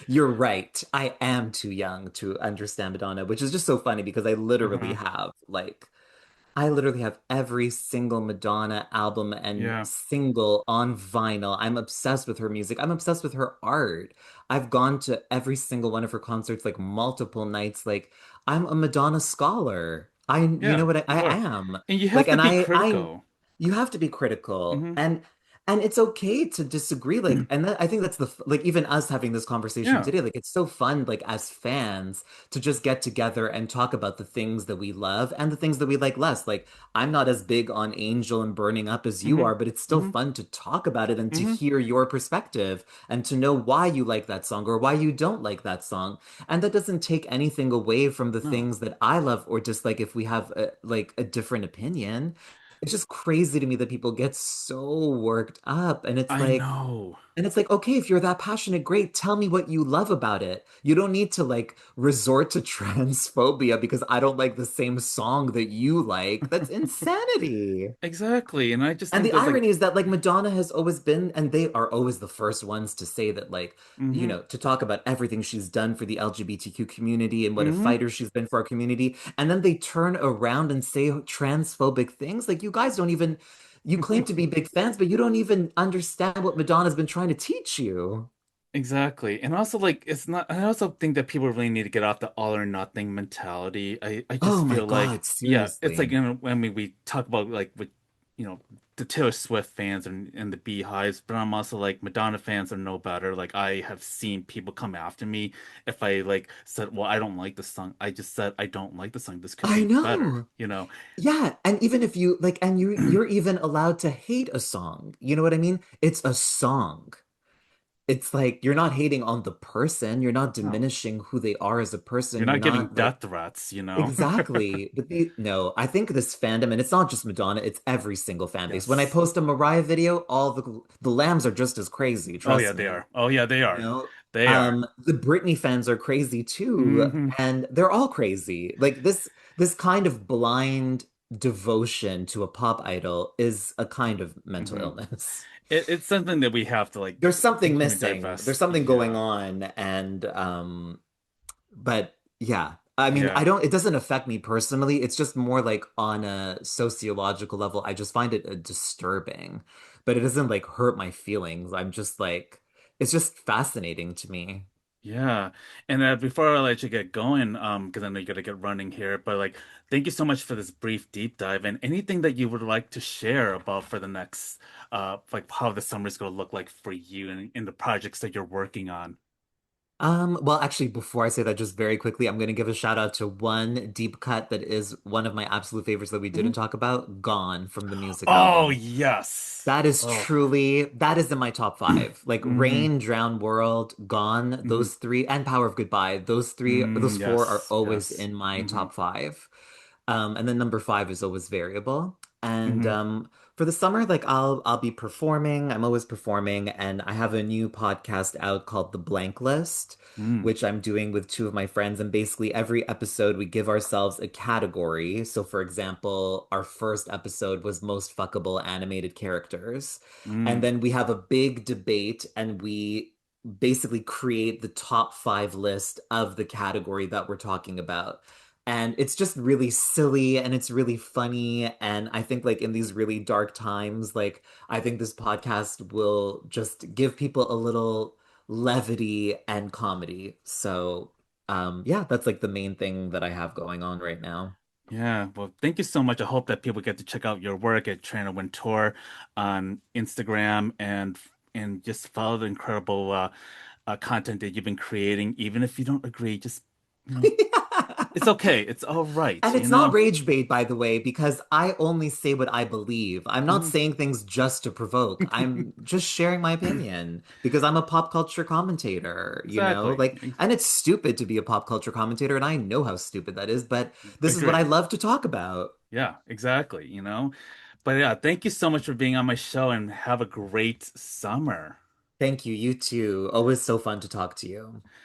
[SPEAKER 2] You're right. I am too young to understand Madonna, which is just so funny because
[SPEAKER 1] Uh-huh.
[SPEAKER 2] I literally have every single Madonna album and
[SPEAKER 1] Yeah.
[SPEAKER 2] single on vinyl. I'm obsessed with her music. I'm obsessed with her art. I've gone to every single one of her concerts like multiple nights. Like I'm a Madonna scholar. You know
[SPEAKER 1] Yeah,
[SPEAKER 2] what
[SPEAKER 1] you
[SPEAKER 2] I
[SPEAKER 1] are.
[SPEAKER 2] am.
[SPEAKER 1] And you
[SPEAKER 2] Like,
[SPEAKER 1] have to be critical.
[SPEAKER 2] you have to be critical
[SPEAKER 1] Hmm
[SPEAKER 2] and it's okay to disagree. Like, and I think that's like even us having this conversation
[SPEAKER 1] Yeah.
[SPEAKER 2] today, like it's so fun, like as fans to just get together and talk about the things that we love and the things that we like less. Like, I'm not as big on Angel and Burning Up as you
[SPEAKER 1] hmm
[SPEAKER 2] are, but it's still
[SPEAKER 1] hmm
[SPEAKER 2] fun to talk about it and to
[SPEAKER 1] hmm
[SPEAKER 2] hear your perspective and to know why you like that song or why you don't like that song. And that doesn't take anything away from the
[SPEAKER 1] No,
[SPEAKER 2] things that I love or dislike if we have like a different opinion. It's just crazy to me that people get so worked up and it's
[SPEAKER 1] I
[SPEAKER 2] like
[SPEAKER 1] know.
[SPEAKER 2] And it's like, okay, if you're that passionate, great. Tell me what you love about it. You don't need to like resort to transphobia because I don't like the same song that you like. That's insanity.
[SPEAKER 1] Exactly. And I just
[SPEAKER 2] And
[SPEAKER 1] think
[SPEAKER 2] the
[SPEAKER 1] there's like,
[SPEAKER 2] irony is that like Madonna has always been, and they are always the first ones to say that like,
[SPEAKER 1] mm-hmm,
[SPEAKER 2] to talk about everything she's done for the LGBTQ community and what a
[SPEAKER 1] mm-hmm.
[SPEAKER 2] fighter she's been for our community. And then they turn around and say transphobic things. Like you guys don't even, you claim to be big fans, but you don't even understand what Madonna's been trying to teach you.
[SPEAKER 1] Exactly. And also like it's not I also think that people really need to get off the all or nothing mentality. I just
[SPEAKER 2] Oh my
[SPEAKER 1] feel like
[SPEAKER 2] God,
[SPEAKER 1] yeah, it's like
[SPEAKER 2] seriously.
[SPEAKER 1] when we talk about like with you know the Taylor Swift fans and the beehives, but I'm also like Madonna fans are no better. Like I have seen people come after me if I like said, well, I don't like the song. I just said I don't like the song. This could
[SPEAKER 2] I
[SPEAKER 1] be better,
[SPEAKER 2] know.
[SPEAKER 1] you know?
[SPEAKER 2] Yeah, and even if you like, and you're even allowed to hate a song. You know what I mean? It's a song. It's like you're not hating on the person, you're not
[SPEAKER 1] No.
[SPEAKER 2] diminishing who they are as a
[SPEAKER 1] You're
[SPEAKER 2] person, you're
[SPEAKER 1] not giving
[SPEAKER 2] not like
[SPEAKER 1] death threats, you know?
[SPEAKER 2] exactly. But no, I think this fandom, and it's not just Madonna, it's every single fan base. When I
[SPEAKER 1] Yes.
[SPEAKER 2] post a Mariah video, all the lambs are just as crazy,
[SPEAKER 1] Oh yeah,
[SPEAKER 2] trust
[SPEAKER 1] they
[SPEAKER 2] me.
[SPEAKER 1] are. Oh yeah, they
[SPEAKER 2] You
[SPEAKER 1] are.
[SPEAKER 2] know,
[SPEAKER 1] They are.
[SPEAKER 2] the Britney fans are crazy too,
[SPEAKER 1] Hmm.
[SPEAKER 2] and they're all crazy. Like this kind of blind devotion to a pop idol is a kind of mental
[SPEAKER 1] Hmm.
[SPEAKER 2] illness.
[SPEAKER 1] It's something that we have to like
[SPEAKER 2] There's something
[SPEAKER 1] become a
[SPEAKER 2] missing. There's
[SPEAKER 1] divest.
[SPEAKER 2] something going
[SPEAKER 1] Yeah.
[SPEAKER 2] on, and but yeah. I mean,
[SPEAKER 1] Yeah.
[SPEAKER 2] it doesn't affect me personally. It's just more like on a sociological level. I just find it disturbing, but it doesn't like hurt my feelings. I'm just like, it's just fascinating to me.
[SPEAKER 1] Yeah. And before I let you get going, because I know you gotta get running here, but like thank you so much for this brief deep dive and anything that you would like to share about for the next like how the summer's gonna look like for you and in the projects that you're working on.
[SPEAKER 2] Well, actually, before I say that, just very quickly, I'm going to give a shout out to one deep cut that is one of my absolute favorites that we didn't
[SPEAKER 1] Mhm.
[SPEAKER 2] talk about, Gone from the music
[SPEAKER 1] Oh
[SPEAKER 2] album.
[SPEAKER 1] yes.
[SPEAKER 2] That is
[SPEAKER 1] Oh.
[SPEAKER 2] truly, that is in my top five. Like
[SPEAKER 1] Hmm.
[SPEAKER 2] Rain, Drown World, Gone,
[SPEAKER 1] Hmm.
[SPEAKER 2] those three, and Power of Goodbye. Those three, those four are
[SPEAKER 1] Yes.
[SPEAKER 2] always
[SPEAKER 1] Yes.
[SPEAKER 2] in my
[SPEAKER 1] Hmm.
[SPEAKER 2] top five. And then number five is always variable. And
[SPEAKER 1] Hmm.
[SPEAKER 2] for the summer, like I'll be performing. I'm always performing, and I have a new podcast out called The Blank List,
[SPEAKER 1] Mm.
[SPEAKER 2] which I'm doing with two of my friends. And basically, every episode we give ourselves a category. So, for example, our first episode was most fuckable animated characters, and
[SPEAKER 1] Mm.
[SPEAKER 2] then we have a big debate, and we basically create the top five list of the category that we're talking about. And it's just really silly and it's really funny. And I think like in these really dark times, like I think this podcast will just give people a little levity and comedy. So yeah, that's like the main thing that I have going on right now.
[SPEAKER 1] Yeah, well, thank you so much. I hope that people get to check out your work at Tranna Wintour on Instagram and just follow the incredible content that you've been creating. Even if you don't agree, just you know, it's okay. It's all right,
[SPEAKER 2] And
[SPEAKER 1] you
[SPEAKER 2] it's not
[SPEAKER 1] know?
[SPEAKER 2] rage bait, by the way, because I only say what I believe. I'm not
[SPEAKER 1] Mhm.
[SPEAKER 2] saying things just to provoke. I'm just sharing my opinion because I'm a pop culture commentator,
[SPEAKER 1] Exactly.
[SPEAKER 2] Like, and it's stupid to be a pop culture commentator, and I know how stupid that is, but this is what I
[SPEAKER 1] Agree.
[SPEAKER 2] love to talk about.
[SPEAKER 1] Yeah, exactly, you know? But yeah, thank you so much for being on my show and have a great summer.
[SPEAKER 2] Thank you, you too. Always so fun to talk to you.